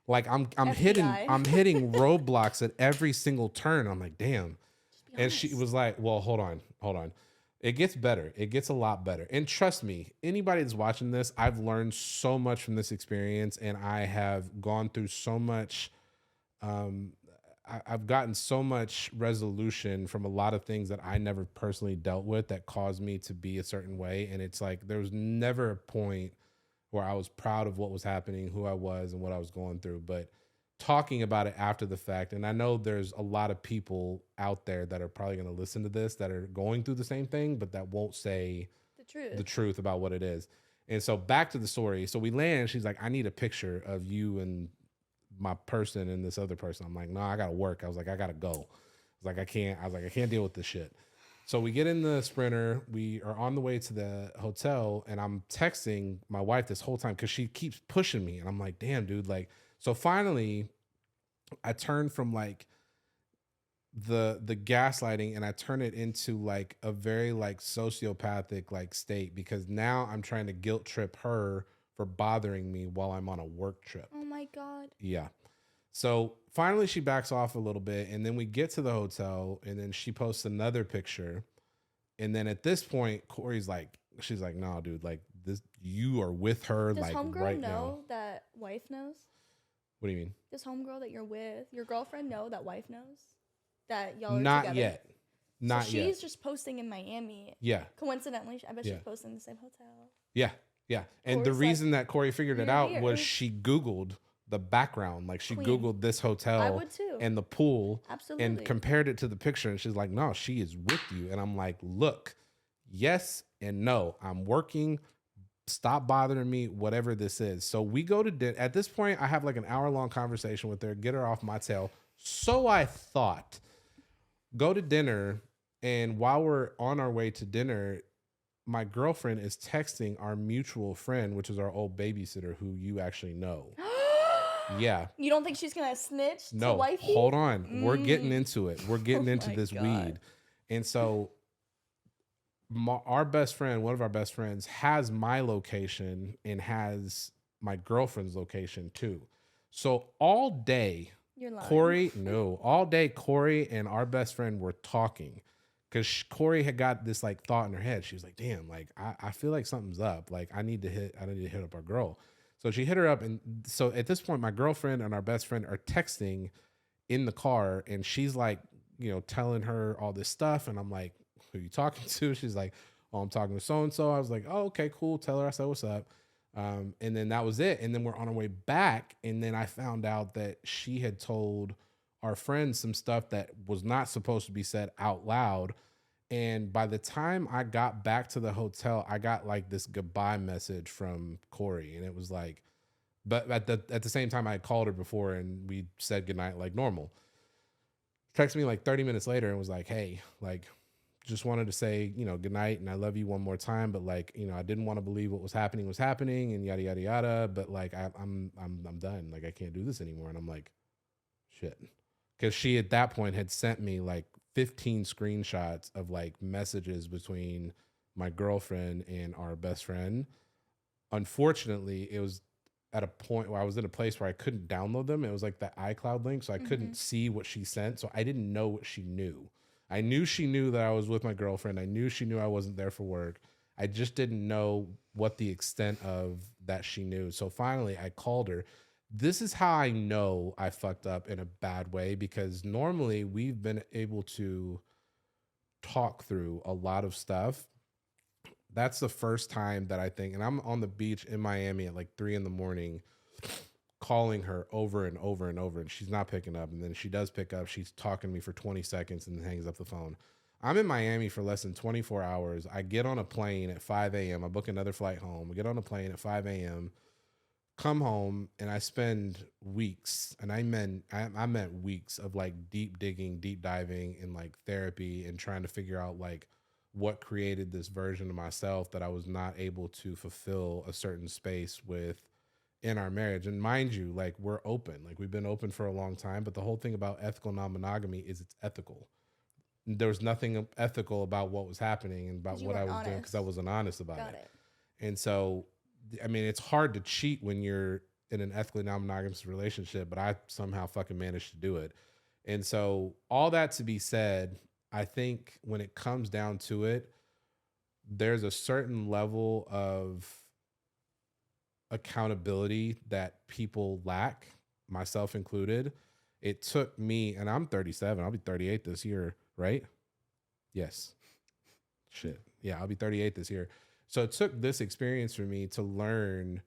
Like I'm hitting FBI. I'm hitting roadblocks at every single turn. I'm like, "Damn." Just be And she honest. was like, "Well, hold on, hold on. It gets better. It gets a lot better. And trust me, anybody that's watching this, I've learned so much from this experience, and I have gone through so much. Um, I've gotten so much resolution from a lot of things that I never personally dealt with that caused me to be a certain way. And it's like there was never a point where I was proud of what was happening, who I was, and what I was going through. But talking about it after the fact, and I know there's a lot of people out there that are probably going to listen to this that are going through the same thing, but that won't say The truth. the truth about what it is. And so back to the story. So we land. She's like, "I need a picture of you and my person and this other person." I'm like, "No, I gotta work." I was like, "I gotta go." I was like, "I can't deal with this shit." So we get in the Sprinter. We are on the way to the hotel, and I'm texting my wife this whole time because she keeps pushing me, and I'm like, "Damn, dude!" Like, so finally, I turn from like the gaslighting, and I turn it into like a very like sociopathic like state because now I'm trying to guilt trip her for bothering me while I'm on a work trip. Oh my God. Yeah. So finally she backs off a little bit, and then we get to the hotel, and then she posts another picture. And then at this point, Corey's like, she's like, "No, dude, like this, you are with her Does like homegirl right now." know that wife knows? What do you mean? Does homegirl that you're with, your girlfriend, know that wife knows that y'all are Not together? yet. Not so yet. she's just posting in Miami. Yeah. Coincidentally, I bet Yeah. she's posting in the same hotel. Yeah. Yeah. And the Corey's like, reason that Corey figured it "You're out here." was she Googled the background. Like she Queen. Googled this I hotel would too. and the pool and Absolutely. compared it to the picture. And she's like, "No, she is with you." And I'm like, "Look, yes and no. I'm working. Stop bothering me, whatever this is." So we go to dinner. At this point, I have like an hour-long conversation with her, get her off my tail. So I thought, go to dinner. And while we're on our way to dinner, my girlfriend is texting our mutual friend, which is our old babysitter who you actually know. Yeah. You don't think she's gonna snitch to No, wifey? hold on. We're getting into it. We're getting Oh into my this God. weed. And so our best friend, one of our best friends, has my location and has my girlfriend's location too. So all day, You're lying. all day, Corey and our best friend were talking because Corey had got this like thought in her head. She was like, damn, like I feel like something's up. Like I need to hit up our girl. So she hit her up. And so at this point, my girlfriend and our best friend are texting in the car, and she's like, telling her all this stuff. And I'm like, who are you talking to? She's like, oh, I'm talking to so-and-so. I was like, oh, okay, cool. Tell her I said, what's up? And then that was it. And then we're on our way back. And then I found out that she had told our friends some stuff that was not supposed to be said out loud. And by the time I got back to the hotel, I got like this goodbye message from Corey. And it was like, but at the same time, I had called her before and we said goodnight like normal. Texted me like 30 minutes later and was like, hey, like, just wanted to say, good night and I love you one more time. But like, I didn't want to believe what was happening and yada, yada, yada. But like, I'm done. Like, I can't do this anymore. And I'm like, shit. Cause she at that point had sent me like 15 screenshots of like messages between my girlfriend and our best friend. Unfortunately, it was at a point where I was in a place where I couldn't download them. It was like the iCloud link. So I couldn't see what she sent. So I didn't know what she knew. I knew she knew that I was with my girlfriend. I knew she knew I wasn't there for work. I just didn't know what the extent of that she knew. So finally I called her. This is how I know I fucked up in a bad way, because normally we've been able to talk through a lot of stuff. That's the first time that I think, and I'm on the beach in Miami at like 3 a.m, calling her over and over and over, and she's not picking up. And then she does pick up. She's talking to me for 20 seconds and then hangs up the phone. I'm in Miami for less than 24 hours. I get on a plane at 5 a.m. I book another flight home. I get on a plane at 5 a.m., come home, and I spend weeks, and I meant weeks of like deep digging, deep diving in like therapy and trying to figure out like what created this version of myself that I was not able to fulfill a certain space with in our marriage. And mind you, like we're open, like we've been open for a long time, but the whole thing about ethical non-monogamy is it's ethical. There was nothing ethical about what was happening and about what I was doing because I wasn't honest about it. And so, I mean, it's hard to cheat when you're in an ethically non-monogamous relationship, but I somehow fucking managed to do it. And so all that to be said, I think when it comes down to it, there's a certain level of accountability that people lack, myself included. It took me, and I'm 37, I'll be 38 this year, right? Yes. Shit. Yeah, I'll be 38 this year. So it took this experience for me to learn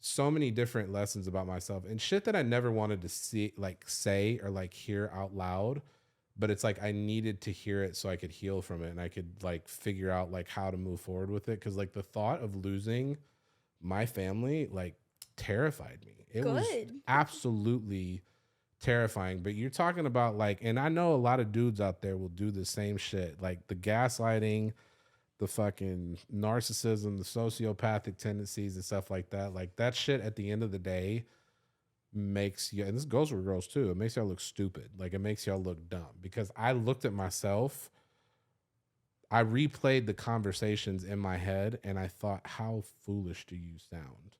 so many different lessons about myself and shit that I never wanted to see, like say or like hear out loud. But it's like I needed to hear it so I could heal from it and I could like figure out like how to move forward with it. Cause like the thought of losing my family like terrified me. It was absolutely terrifying. But you're talking about like, and I know a lot of dudes out there will do the same shit, like the gaslighting, the fucking narcissism, the sociopathic tendencies and stuff like that. Like that shit at the end of the day makes you, and this goes for girls too, it makes y'all look stupid. Like it makes y'all look dumb, because I looked at myself, I replayed the conversations in my head and I thought, how foolish do you sound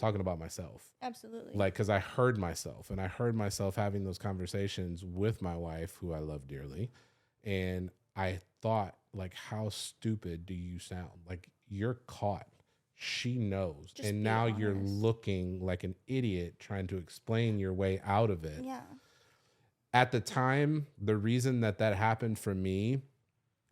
talking about myself? Absolutely. Like, because I heard myself and I heard myself having those conversations with my wife, who I love dearly. And I thought, like, how stupid do you sound? Like, you're caught. She knows. Just and now honest. You're looking like an idiot trying to explain your way out of it. Yeah. At the time, the reason that happened for me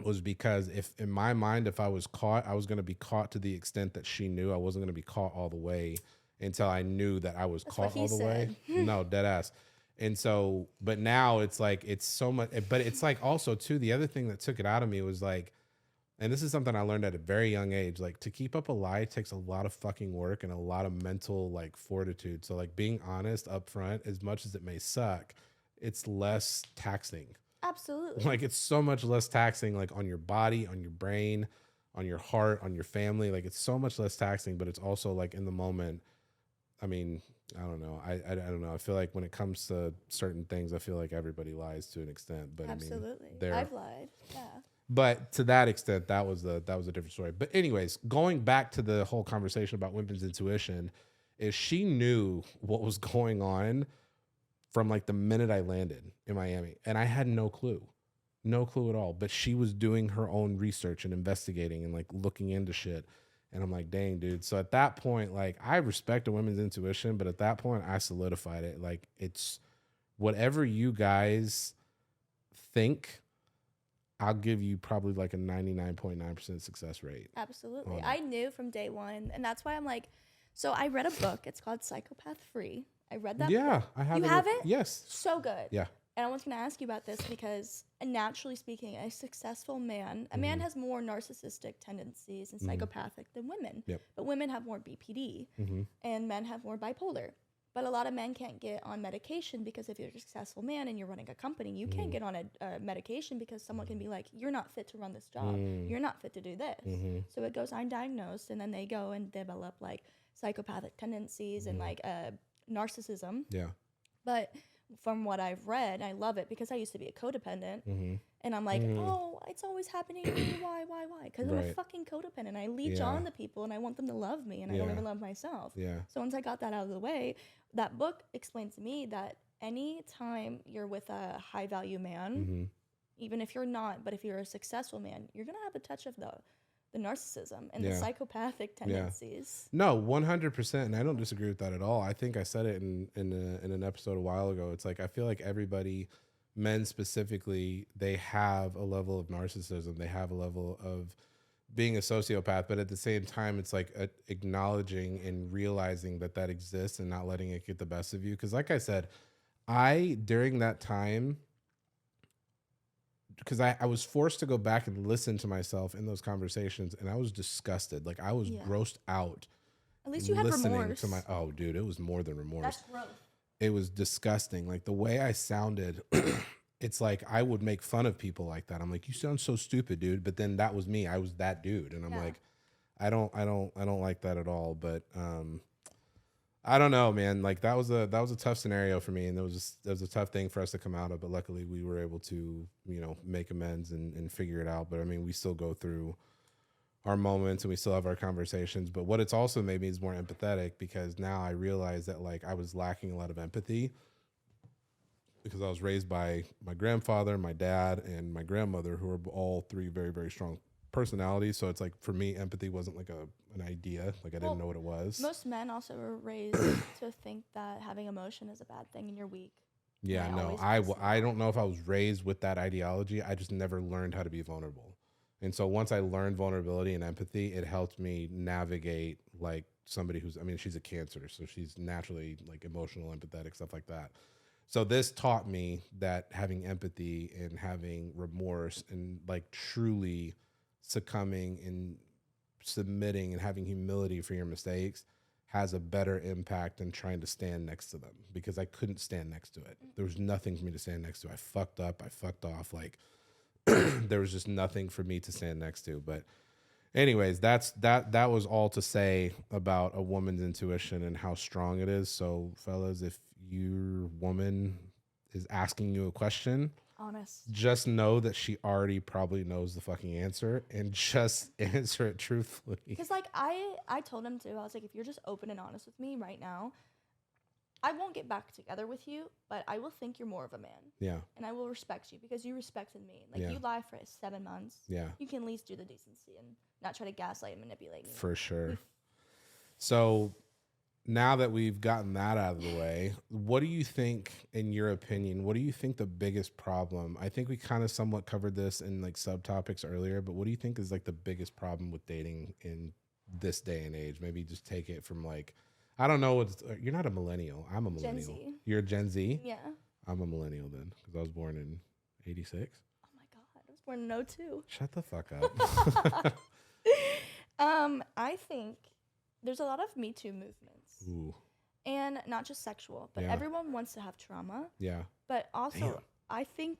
was because if in my mind, if I was caught, I was going to be caught to the extent that she knew. I wasn't going to be caught all the way until I knew that I was caught all the way. No, dead ass. And so, but now it's like, it's so much, but it's like also too, the other thing that took it out of me was like, and this is something I learned at a very young age, like to keep up a lie takes a lot of fucking work and a lot of mental like fortitude. So like being honest up front, as much as it may suck, it's less taxing. Absolutely. Like it's so much less taxing, like on your body, on your brain, on your heart, on your family. Like it's so much less taxing, but it's also like in the moment. I mean, I don't know. I don't know. I feel like when it comes to certain things, I feel like everybody lies to an extent. But absolutely, I mean, I've lied. Yeah. But to that extent, that was a different story. But anyways, going back to the whole conversation about women's intuition, is she knew what was going on from like the minute I landed in Miami, and I had no clue. No clue at all. But she was doing her own research and investigating and like looking into shit. And I'm like, dang, dude. So at that point, like, I respect a woman's intuition, but at that point, I solidified it. Like, it's whatever you guys think, I'll give you probably like a 99.9% success rate. Absolutely. I knew from day one. And that's why I'm like, so I read a book. It's called Psychopath Free. I read that book. I have You it. have it? Yes. So good. Yeah. And I was going to ask you about this because, naturally speaking, a successful man, a man has more narcissistic tendencies and psychopathic than women. Yep. But women have more BPD and men have more bipolar. But a lot of men can't get on medication because if you're a successful man and you're running a company, you can't get on a medication because someone can be like, you're not fit to run this job. You're not fit to do this. So it goes undiagnosed, and then they go and develop like psychopathic tendencies and like narcissism. Yeah. But from what I've read, I love it because I used to be a codependent. And I'm like, oh, it's always happening to me. Why? Because I'm a fucking codependent. I leech on to people and I want them to love me, and I don't even love myself. So once I got that out of the way, that book explains to me that any time you're with a high value man, even if you're not, but if you're a successful man, you're going to have a touch of the narcissism and the psychopathic tendencies. No, 100%. And I don't disagree with that at all. I think I said it in an episode a while ago. It's like, I feel like everybody, men specifically, they have a level of narcissism. They have a level of being a sociopath, but at the same time, it's like acknowledging and realizing that exists and not letting it get the best of you. Because like I said, during that time, because I was forced to go back and listen to myself in those conversations, and I was disgusted. Like, I was grossed out. At least you had remorse. Oh, dude, it was more than remorse. That's growth. It was disgusting. Like, the way I sounded, it's like I would make fun of people like that. I'm like, you sound so stupid, dude. But then that was me. I was that dude, and I'm like, I don't like that at all. But I don't know, man. Like, that was a tough scenario for me, and that was a tough thing for us to come out of. But luckily, we were able to, make amends and figure it out. But I mean, we still go through our moments and we still have our conversations. But what it's also made me is more empathetic, because now I realize that like I was lacking a lot of empathy because I was raised by my grandfather, my dad, and my grandmother, who are all three very, very strong personalities. So it's like, for me, empathy wasn't like an idea. Like, I didn't know what it was. Most men also were raised to think that having emotion is a bad thing and you're weak. Yeah, no, I don't know if I was raised with that ideology. I just never learned how to be vulnerable. And so once I learned vulnerability and empathy, it helped me navigate like somebody she's a Cancer, so she's naturally like emotional, empathetic, stuff like that. So this taught me that having empathy and having remorse and like truly succumbing and submitting and having humility for your mistakes has a better impact than trying to stand next to them, because I couldn't stand next to it. There was nothing for me to stand next to. I fucked up. I fucked off. Like, there was just nothing for me to stand next to. But anyways, that was all to say about a woman's intuition and how strong it is. So fellas, if your woman is asking you a question, just know that she already probably knows the fucking answer, and just answer it truthfully. Because like I told him too, I was like, if you're just open and honest with me right now, I won't get back together with you, but I will think you're more of a man. Yeah. And I will respect you because you respected me. Like, you lie for 7 months. Yeah. You can at least do the decency and not try to gaslight and manipulate me. For sure. So now that we've gotten that out of the way, what do you think, in your opinion, what do you think the biggest problem? I think we kind of somewhat covered this in like subtopics earlier, but what do you think is like the biggest problem with dating in this day and age? Maybe just take it from like, I don't know. You're not a millennial. I'm a millennial. Gen Z. You're a Gen Z? Yeah. I'm a millennial then, because I was born in 86. Oh my God. I was born in 02. Shut the fuck up. I think there's a lot of Me Too movements. Ooh. And not just sexual, but everyone wants to have trauma. Yeah. But also, I think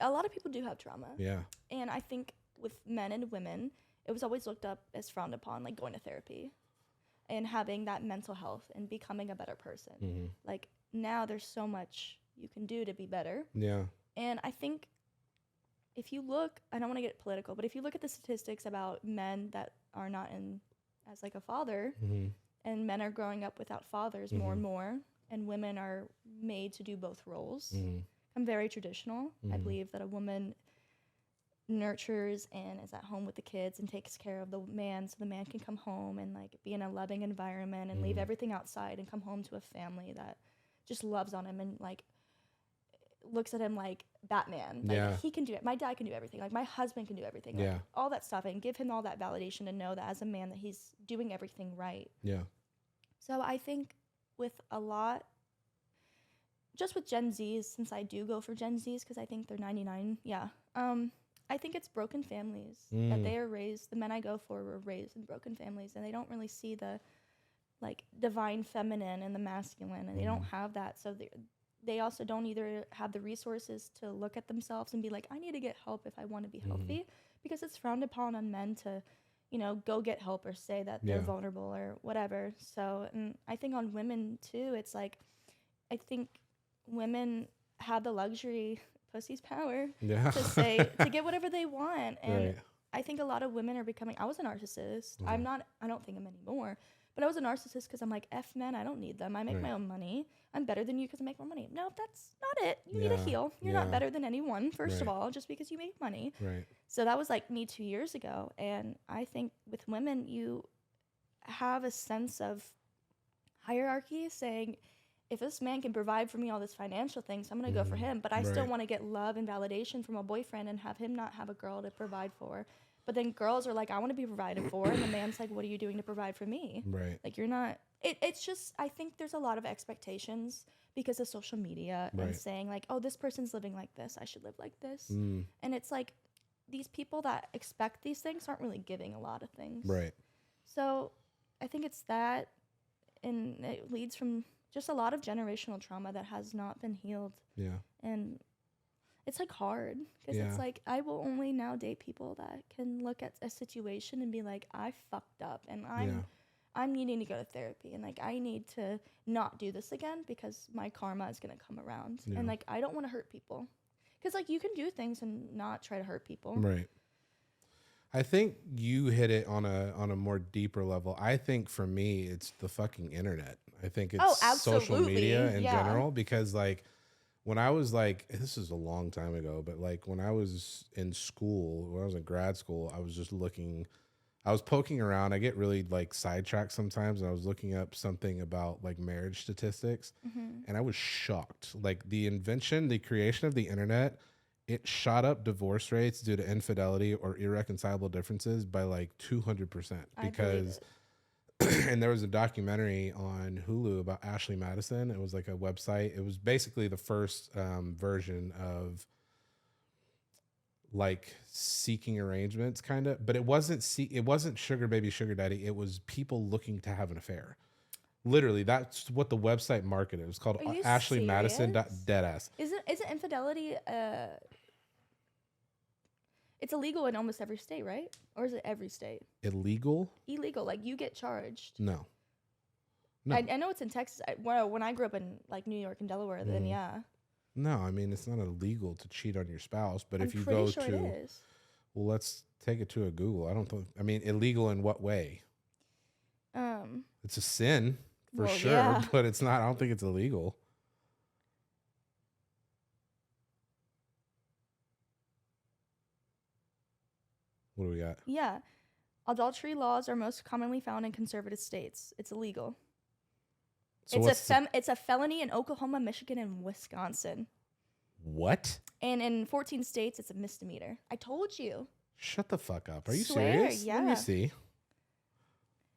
a lot of people do have trauma. Yeah. And I think with men and women, it was always looked up as frowned upon, like going to therapy and having that mental health and becoming a better person. Mm-hmm. Like, now there's so much you can do to be better. Yeah. And I think if you look, I don't want to get political, but if you look at the statistics about men that are not in as like a father, and men are growing up without fathers more and more, and women are made to do both roles. I'm very traditional. I believe that a woman nurtures and is at home with the kids and takes care of the man so the man can come home and like be in a loving environment and leave everything outside and come home to a family that just loves on him and like looks at him like Batman. Like he can do it. My dad can do everything. Like my husband can do everything. Like all that stuff, and give him all that validation to know that as a man that he's doing everything right. Yeah. So I think with a lot, just with Gen Zs, since I do go for Gen Zs because I think they're 99. Yeah. I think it's broken families that they are raised. The men I go for were raised in broken families, and they don't really see the like divine feminine and the masculine, and they don't have that. So they also don't either have the resources to look at themselves and be like, I need to get help if I want to be healthy, because it's frowned upon on men to, you know, go get help or say that they're vulnerable or whatever. So, and I think on women too, it's like, I think women have the luxury, pussy's power, to say, to get whatever they want. And I think a lot of women are becoming, I was a narcissist. I don't think I'm anymore. But I was a narcissist because I'm like, F men, I don't need them. I make my own money. I'm better than you because I make more money. No, that's not it. You need to heal. You're not better than anyone, first of all, just because you make money. Right. So that was like me 2 years ago. And I think with women, you have a sense of hierarchy saying, if this man can provide for me all this financial things, I'm going to go for him. But I still want to get love and validation from a boyfriend and have him not have a girl to provide for. But then girls are like, I want to be provided for. And the man's like, what are you doing to provide for me? Right. Like, you're not. It's just, I think there's a lot of expectations because of social media and saying like, oh, this person's living like this, I should live like this. And it's like, these people that expect these things aren't really giving a lot of things. Right. So I think it's that. And it leads from just a lot of generational trauma that has not been healed. Yeah. And it's like hard because it's like, I will only now date people that can look at a situation and be like, I fucked up and I'm needing to go to therapy and like, I need to not do this again because my karma is going to come around. And like, I don't want to hurt people because like you can do things and not try to hurt people. Right. I think you hit it on a more deeper level. I think for me, it's the fucking internet. I think it's social media in general, because like, when I was like, this is a long time ago, but like when I was in school, when I was in grad school, I was just looking, I was poking around. I get really like sidetracked sometimes. And I was looking up something about like marriage statistics and I was shocked. Like the creation of the internet, it shot up divorce rates due to infidelity or irreconcilable differences by like 200% because and there was a documentary on Hulu about Ashley Madison. It was like a website. It was basically the first version of like seeking arrangements, kind of, but it wasn't sugar baby, sugar daddy. It was people looking to have an affair. Literally, that's what the website marketed. It was called Ashley Madison Deadass. Isn't infidelity? It's illegal in almost every state, right? Or is it every state? Illegal. Like you get charged. No. I know it's in Texas. When I grew up in like New York and Delaware, then yeah. No, I mean it's not illegal to cheat on your spouse, but if you go to, it is. Well, let's take it to a Google. I mean, illegal in what way? It's a sin for sure, but it's not. I don't think it's illegal. What do we got? Yeah. Adultery laws are most commonly found in conservative states. It's illegal. So it's a felony in Oklahoma, Michigan, and Wisconsin. What? And in 14 states, it's a misdemeanor. I told you. Shut the fuck up. Are you serious? Yeah. Let me see.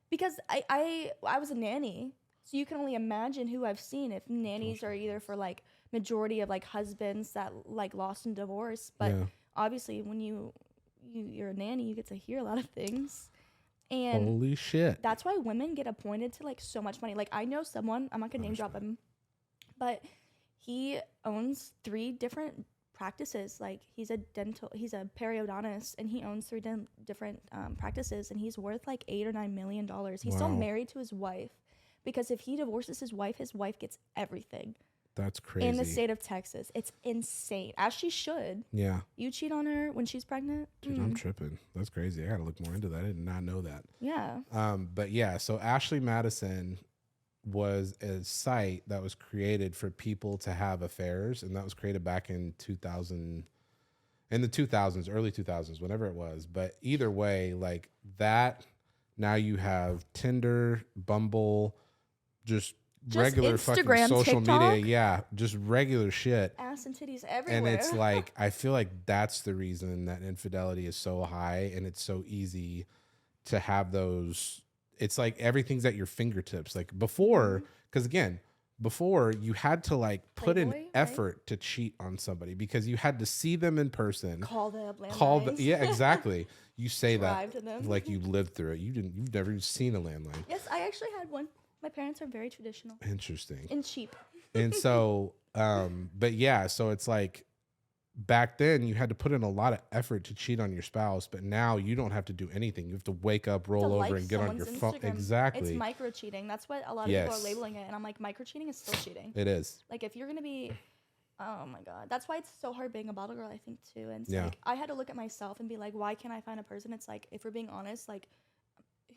Because I was a nanny, so you can only imagine who I've seen if nannies are either for like majority of like husbands that like lost in divorce, but obviously when you're a nanny, you get to hear a lot of things. And holy shit. That's why women get appointed to like so much money. Like I know someone, I'm not gonna name drop him, but he owns 3 different practices. Like he's a periodontist and he owns 3 different practices, and he's worth like $8 or $9 million. He's still married to his wife because if he divorces his wife gets everything. That's crazy. In the state of Texas. It's insane. As she should. Yeah. You cheat on her when she's pregnant? Dude, I'm tripping. That's crazy. I got to look more into that. I did not know that. Yeah. But yeah, so Ashley Madison was a site that was created for people to have affairs, and that was created back in 2000. in the 2000s, early 2000s, whenever it was. But either way, like that, now you have Tinder, Bumble, just regular Instagram, fucking social TikTok. media. Yeah, just regular shit. Ass and titties everywhere. And it's like, I feel like that's the reason that infidelity is so high and it's so easy to have those. It's like everything's at your fingertips. Like before, because again, before you had to like put Playboy, in effort to cheat on somebody because you had to see them in person. Call the Yeah, exactly. You say Drive that to them. like you lived through it. You've never even seen a landline. Yes, I actually had one. My parents are very traditional Interesting. and cheap. And so, but yeah, so it's like back then you had to put in a lot of effort to cheat on your spouse, but now you don't have to do anything. You have to wake up, roll over, and get on your phone. Exactly. It's micro cheating. That's what a lot of people are labeling it. And I'm like, micro cheating is still cheating. It is. Like if you're gonna be, oh my god, that's why it's so hard being a bottle girl. I think too. And it's Yeah. like I had to look at myself and be like, why can't I find a person? It's like if we're being honest, like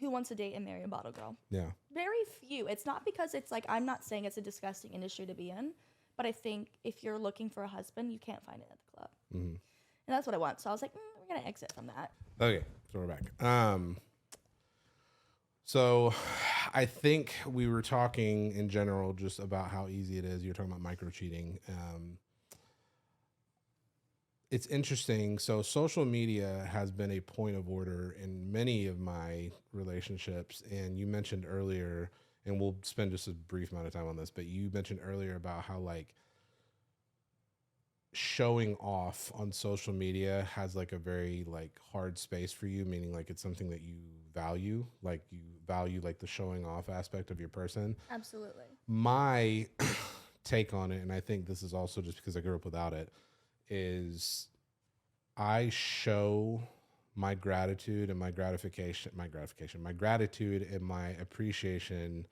who wants to date and marry a bottle girl? Yeah. Very few. It's not because it's like I'm not saying it's a disgusting industry to be in, but I think if you're looking for a husband, you can't find it at the club. Mm-hmm. And that's what I want. So I was like, we're gonna exit from that. Okay, so we're back. So I think we were talking in general just about how easy it is. You're talking about micro cheating. It's interesting. So social media has been a point of order in many of my relationships. And you mentioned earlier, and we'll spend just a brief amount of time on this, but you mentioned earlier about how like showing off on social media has like a very like hard space for you, meaning like it's something that you value like the showing off aspect of your person. Absolutely. My take on it, and I think this is also just because I grew up without it, is I show my gratitude and my gratitude and my appreciation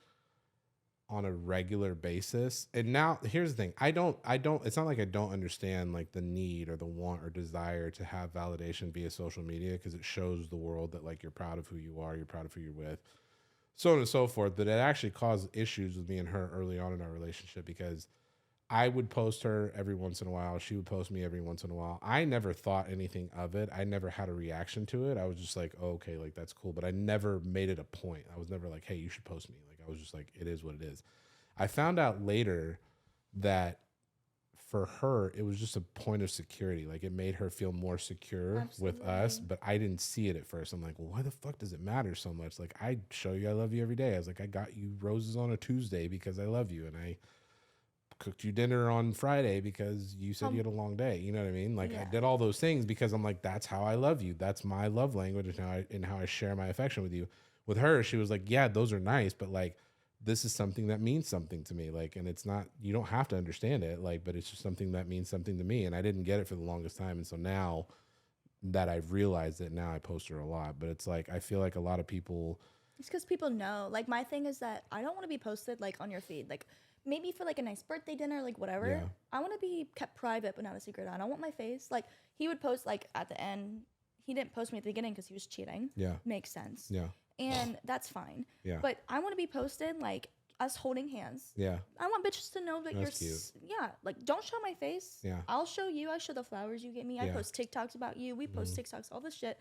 on a regular basis. And now here's the thing. I don't, it's not like I don't understand like the need or the want or desire to have validation via social media, because it shows the world that like you're proud of who you are, you're proud of who you're with, so on and so forth. But it actually caused issues with me and her early on in our relationship, because I would post her every once in a while. She would post me every once in a while. I never thought anything of it. I never had a reaction to it. I was just like, oh, okay, like that's cool. But I never made it a point. I was never like, hey, you should post me. Like I was just like, it is what it is. I found out later that for her, it was just a point of security. Like it made her feel more secure with us, but I didn't see it at first. I'm like, well, why the fuck does it matter so much? Like I show you I love you every day. I was like, I got you roses on a Tuesday because I love you. And I cooked you dinner on Friday because you said you had a long day. You know what I mean? Like I did all those things because I'm like, that's how I love you. That's my love language, and how I share my affection with you. With her, she was like, yeah, those are nice, but like, this is something that means something to me. Like, and it's not, you don't have to understand it. Like, but it's just something that means something to me. And I didn't get it for the longest time. And so now that I've realized it, now I post her a lot, but it's like, I feel like a lot of people. It's because people know. Like my thing is that I don't want to be posted like on your feed. Like maybe for like a nice birthday dinner, like whatever. Yeah. I want to be kept private, but not a secret. I don't want my face. Like he would post like at the end. He didn't post me at the beginning because he was cheating. Yeah. Makes sense. Yeah. And that's fine. Yeah. But I want to be posted like us holding hands. Yeah. I want bitches to know that That's you're cute. yeah, like don't show my face. Yeah. I'll show you. I show the flowers you get me. I post TikToks about you. We post TikToks, all this shit.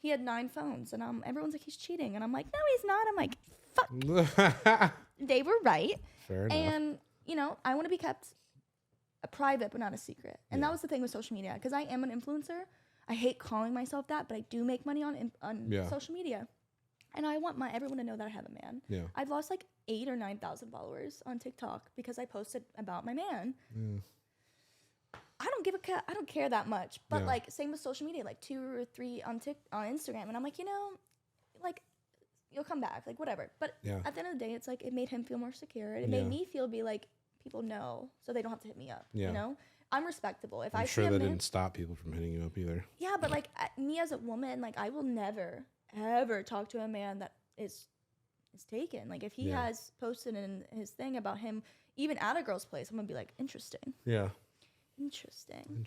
He had 9 phones, and everyone's like, he's cheating. And I'm like, no, he's not. I'm like, fuck. They were right. Fair enough. And, you know, I want to be kept a private, but not a secret. And that was the thing with social media, because I am an influencer. I hate calling myself that, but I do make money on social media. And I want everyone to know that I have a man. Yeah. I've lost like 8,000 or 9,000 followers on TikTok because I posted about my man. Yeah. I don't care that much. But like same with social media, like 2 or 3 on Instagram, and I'm like, you know, like you'll come back, like whatever. But at the end of the day, it's like it made him feel more secure. It made me feel like people know, so they don't have to hit me up. You know, I'm respectable. If I'm sure that didn't stop people from hitting you up either. Yeah, but like me as a woman, like I will never ever talk to a man that is taken. Like if he has posted in his thing about him even at a girl's place, I'm gonna be like, interesting. Yeah. Interesting.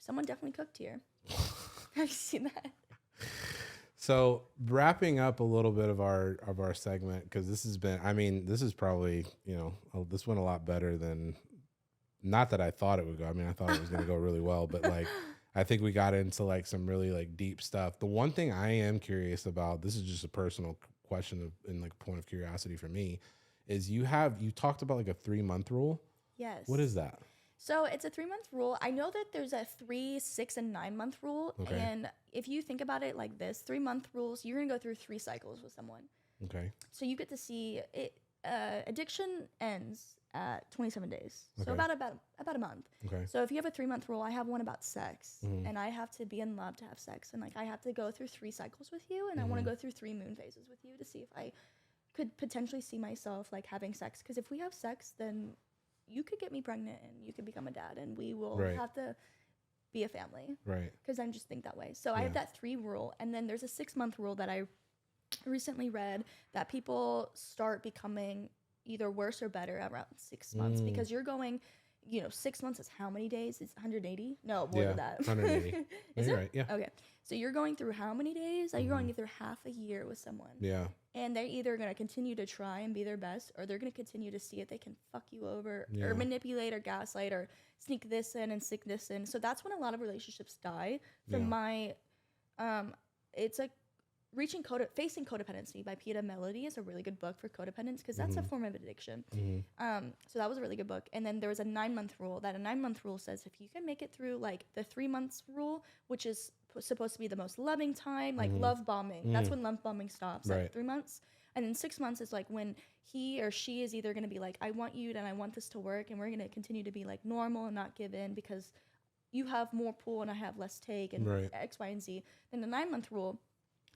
Someone definitely cooked here. Have you seen that? So wrapping up a little bit of our segment, because this has been, I mean, this is probably, you know, this went a lot better than, not that I thought it would go. I mean, I thought it was going to go really well, but like I think we got into like some really like deep stuff. The one thing I am curious about, this is just a personal question and like point of curiosity for me, is you talked about like a 3-month rule. Yes. What is that? So it's a 3-month rule. I know that there's a 3, 6, and 9-month rule. Okay. And if you think about it like this, 3-month rules, you're going to go through 3 cycles with someone. Okay. So you get to see it. Addiction ends at 27 days. So Okay. about a month. Okay. So if you have a 3-month rule, I have one about sex. And I have to be in love to have sex. And like I have to go through 3 cycles with you. And I want to go through 3 moon phases with you to see if I could potentially see myself like having sex. Because if we have sex, then you could get me pregnant and you could become a dad and we will Right. have to be a family. Right. Because I just think that way. So I have that 3 rule. And then there's a 6-month rule that I recently read that people start becoming either worse or better around 6 months because you're going, 6 months is how many days? It's 180? No, more than that. 180. Is You're it? right. Yeah. Okay. So you're going through how many days? You're going through half a year with someone. Yeah. And they're either going to continue to try and be their best, or they're going to continue to see if they can fuck you over or manipulate or gaslight or sneak this in and stick this in. So that's when a lot of relationships die. From my, it's a Facing Codependency by Peta Melody is a really good book for codependence because that's a form of addiction. So that was a really good book. And then there was a 9-month rule. That a 9-month rule says if you can make it through like the 3 months rule, which is supposed to be the most loving time, like love bombing. That's when love bombing stops, Right. like 3 months. And then 6 months is like when he or she is either going to be like, I want you and I want this to work, and we're going to continue to be like normal and not give in because you have more pull and I have less take and X, Y, and Z. Then the 9-month rule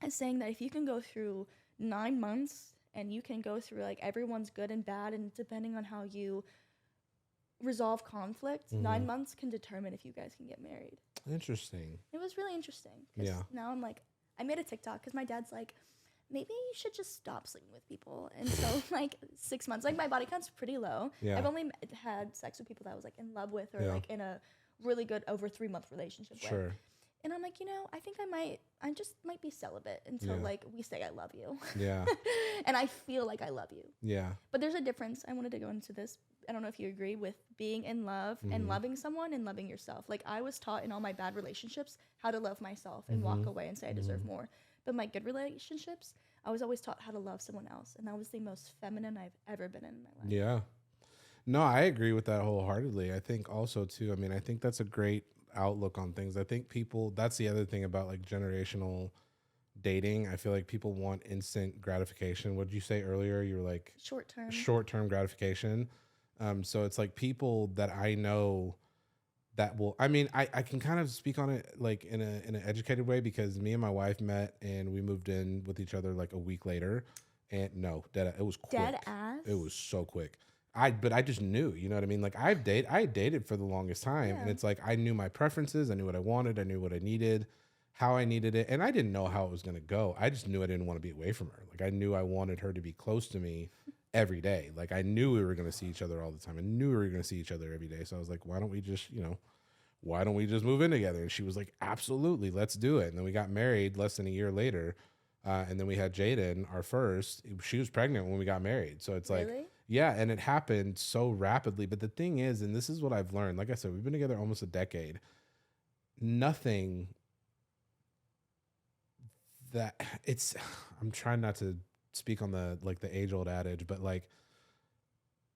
is saying that if you can go through 9 months and you can go through like everyone's good and bad, and depending on how you resolve conflict, 9 months can determine if you guys can get married. Interesting. It was really interesting. Because now I'm like, I made a TikTok because my dad's like, maybe you should just stop sleeping with people. And so like 6 months, like my body count's pretty low. Yeah. I've only had sex with people that I was like in love with or like in a really good over 3-month relationship with. Sure. And I'm like, I think I just might be celibate until like we say I love you. Yeah. And I feel like I love you. Yeah. But there's a difference. I wanted to go into this. I don't know if you agree with being in love and loving someone and loving yourself. Like I was taught in all my bad relationships how to love myself and walk away and say I deserve more. But my good relationships, I was always taught how to love someone else. And that was the most feminine I've ever been in my life. Yeah. No, I agree with that wholeheartedly. I think also too, I think that's a great outlook on things. I think that's the other thing about like generational dating. I feel like people want instant gratification. What did you say earlier? You were like short-term gratification. So it's like people that I know that will, I can kind of speak on it like in an educated way because me and my wife met and we moved in with each other like a week later. And no, it was quick. Dead ass? It was so quick. But I just knew, you know what I mean? Like I dated for the longest time and it's like, I knew my preferences. I knew what I wanted. I knew what I needed, how I needed it. And I didn't know how it was going to go. I just knew I didn't want to be away from her. Like I knew I wanted her to be close to me every day. Like I knew we were going to see each other all the time. I knew we were going to see each other every day. So I was like, why don't we just move in together? And she was like, absolutely, let's do it. And then we got married less than a year later. And then we had Jaden, our first. She was pregnant when we got married. So it's like, Really? yeah, and it happened so rapidly. But the thing is, and this is what I've learned, like I said, we've been together almost a decade. Nothing that I'm trying not to speak on the age old adage, but like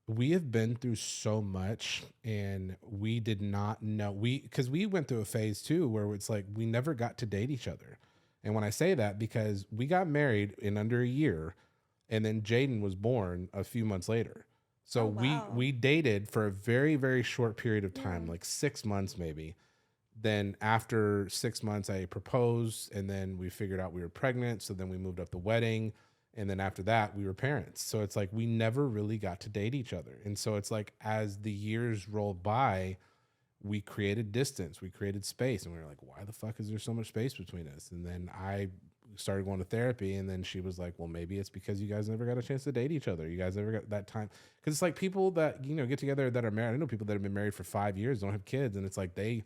we have been through so much and we did not know because we went through a phase too, where it's like, we never got to date each other. And when I say that, because we got married in under a year and then Jaden was born a few months later. So we dated for a very, very short period of time, like 6 months, maybe. Then after 6 months, I proposed and then we figured out we were pregnant. So then we moved up the wedding. And then after that, we were parents. So it's like, we never really got to date each other. And so it's like, as the years rolled by, we created distance, we created space, and we were like, why the fuck is there so much space between us? And then I started going to therapy, and then she was like, well, maybe it's because you guys never got a chance to date each other. You guys never got that time. Because it's like people that, get together that are married. I know people that have been married for 5 years, don't have kids, and it's like they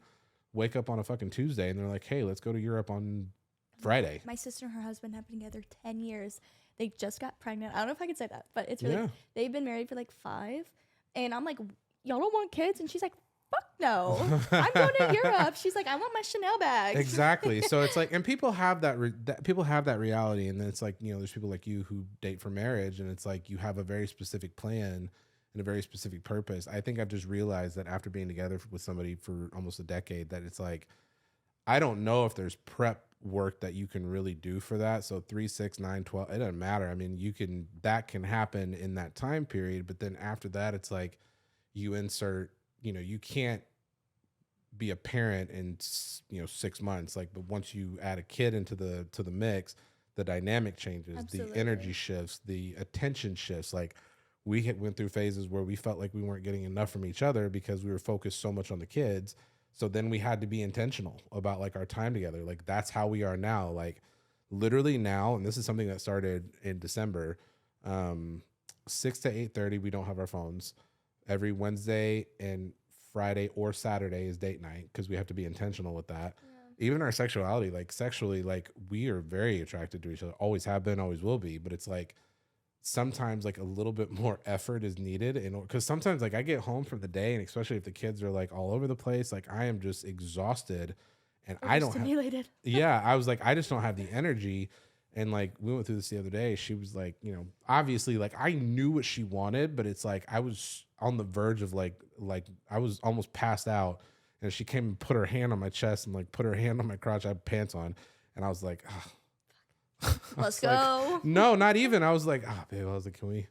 wake up on a fucking Tuesday, and they're like, hey, let's go to Europe on Friday. My sister and her husband have been together 10 years. They just got pregnant. I don't know if I could say that, but it's really, they've been married for like 5. And I'm like, y'all don't want kids? And she's like, fuck No, I'm going to Europe. She's like, I want my Chanel bag. Exactly. So it's like, and people have people have that reality. And then it's like, you know, there's people like you who date for marriage, and it's like, you have a very specific plan and a very specific purpose. I think I've just realized that after being together with somebody for almost a decade, that it's like, I don't know if there's prep work that you can really do for that. So 3, 6, 9, 12, it doesn't matter. I mean, that can happen in that time period. But then after that, it's like you insert, you know, you can't be a parent in, you know, 6 months. Like, but once you add a kid into the mix, the dynamic changes, Absolutely. the energy shifts, the attention shifts. Like, we went through phases where we felt like we weren't getting enough from each other because we were focused so much on the kids. So then we had to be intentional about like our time together. Like, that's how we are now. Like, literally now, and this is something that started in December, 6 to 8:30, we don't have our phones. Every Wednesday and Friday or Saturday is date night because we have to be intentional with that. Yeah. Even our sexuality, like sexually, like we are very attracted to each other. Always have been, always will be. But it's like sometimes like a little bit more effort is needed. And because sometimes like I get home from the day, and especially if the kids are like all over the place, like I am just exhausted and I don't have, yeah, I was like, I just don't have the energy. And like we went through this the other day. She was like, you know, obviously like I knew what she wanted, but it's like I was on the verge of like I was almost passed out, and she came and put her hand on my chest and like put her hand on my crotch. I had pants on, and I was like, oh. Let's go. Like, no, not even. I was like, babe, I was like, can we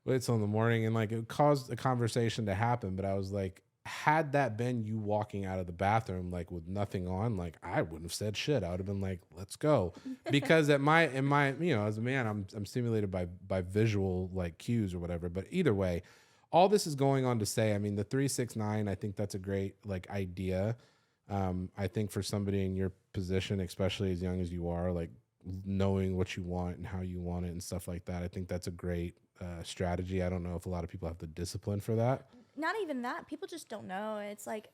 wait till in the morning? And like it caused a conversation to happen, but I was like, had that been you walking out of the bathroom like with nothing on, like I wouldn't have said shit. I would have been like, let's go. Because in my you know, as a man, I'm stimulated by visual like cues or whatever. But either way, all this is going on to say, I mean, the 3, 6, 9, I think that's a great like idea. I think for somebody in your position, especially as young as you are, like knowing what you want and how you want it and stuff like that, I think that's a great strategy. I don't know if a lot of people have the discipline for that. Not even that. People just don't know. It's like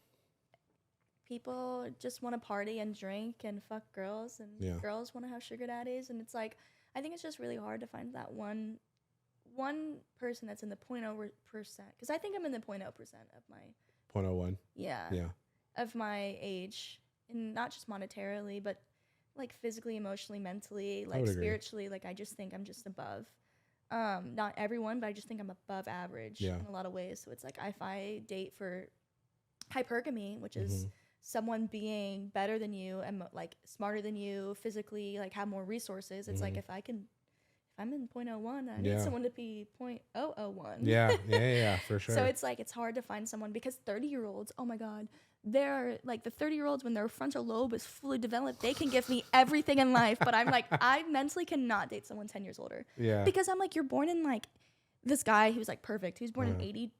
people just want to party and drink and fuck girls, and girls want to have sugar daddies. And it's like, I think it's just really hard to find that one person that's in the 0.0%. Because I think I'm in the 0.0% of my 0.01. Yeah. Of my age. And not just monetarily, but like physically, emotionally, mentally, like spiritually. Like I just think I'm just above. Not everyone, but I just think I'm above average in a lot of ways. So it's like if I date for hypergamy, which is someone being better than you and like smarter than you physically, like have more resources, it's like if I'm in 0.01, I need someone to be 0.001. Yeah, for sure. So it's like it's hard to find someone because 30-year-olds, oh my God, they're like the 30-year-olds when their frontal lobe is fully developed, they can give me everything in life. But I'm like, I mentally cannot date someone 10 years older. Yeah. Because I'm like, you're born in like this guy who's like perfect. He was born in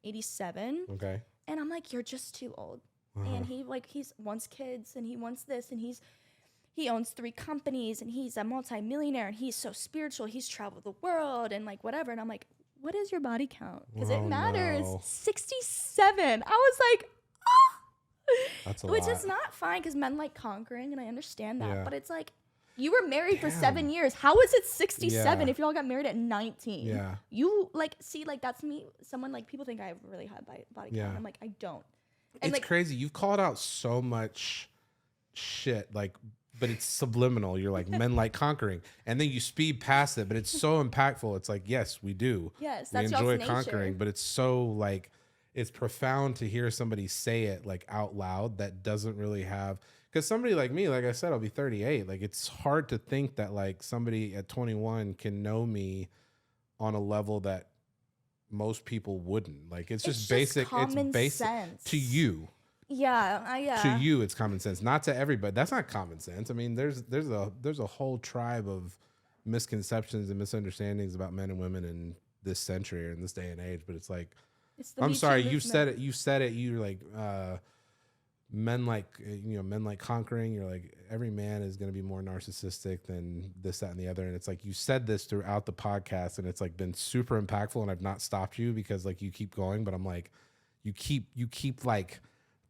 87. Okay. And I'm like, you're just too old. And he wants kids and he wants this and he owns 3 companies and he's a multimillionaire and he's so spiritual. He's traveled the world and like whatever. And I'm like, what is your body count? Because it matters. No. 67. I was like, that's a lot. Which is not fine because men like conquering, and I understand that. Yeah. But it's like, you were married for 7 years. How is it 67 if y'all got married at 19? Yeah. You like, see, like that's me. Someone like, people think I have really high body count. I'm like, I don't. And it's like, crazy. You've called out so much shit, like, but it's subliminal. You're like, men like conquering. And then you speed past it, but it's so impactful. It's like, yes, we do. Yes, that's we enjoy conquering, but it's so like, it's profound to hear somebody say it like out loud that doesn't really have, because somebody like me, like I said, I'll be 38. Like it's hard to think that like somebody at 21 can know me on a level that most people wouldn't. Like it's just basic. It's basic sense. To you. Yeah. To you, it's common sense. Not to everybody. That's not common sense. I mean, there's a whole tribe of misconceptions and misunderstandings about men and women in this century or in this day and age. But it's like, I'm sorry, you said it. You said it. You're like men like conquering. You're like, every man is going to be more narcissistic than this, that, and the other. And it's like, you said this throughout the podcast, and it's like been super impactful. And I've not stopped you because like you keep going, but I'm like, you keep like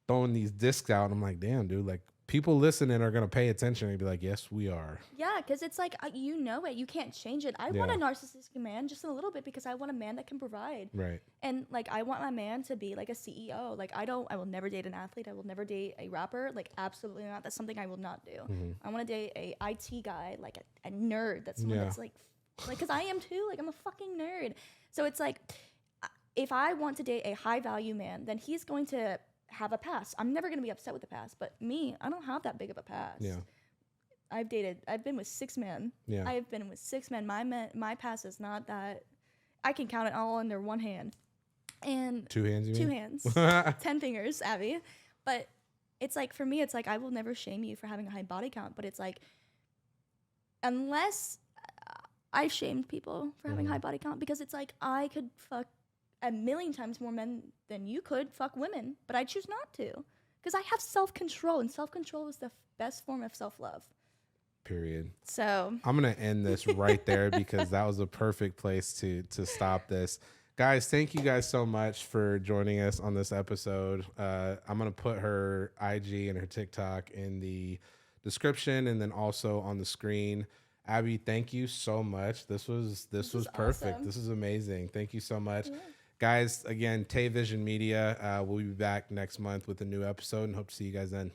throwing these discs out. And I'm like, damn, dude, like people listening are going to pay attention and be like, yes, we are. Yeah, because it's like, you know it. You can't change it. I want a narcissistic man just a little bit because I want a man that can provide. Right. And, like, I want my man to be, like, a CEO. Like, I will never date an athlete. I will never date a rapper. Like, absolutely not. That's something I will not do. I want to date a IT guy, like a nerd. That's someone that's, like, because I am too. Like, I'm a fucking nerd. So it's like, if I want to date a high-value man, then he's going to have a past. I'm never going to be upset with the past, but me, I don't have that big of a past. Yeah. I've been with 6 men. Yeah. I've been with 6 men. My past is not that, I can count it all under one hand. And 2 hands, you mean? 2 hands. 10 fingers, Abby. But it's like, for me, it's like, I will never shame you for having a high body count, but it's like, unless I've shamed people for having high body count, because it's like, I could fuck a million times more men than you could fuck women, but I choose not to because I have self-control, and self-control is the best form of self-love. Period. So I'm going to end this right there because that was a perfect place to stop this. Guys, thank you guys so much for joining us on this episode. I'm going to put her IG and her TikTok in the description and then also on the screen. Abby, thank you so much. This was perfect. Awesome. This is amazing. Thank you so much. Yeah. Guys, again, Tay Vision Media. We'll be back next month with a new episode and hope to see you guys then.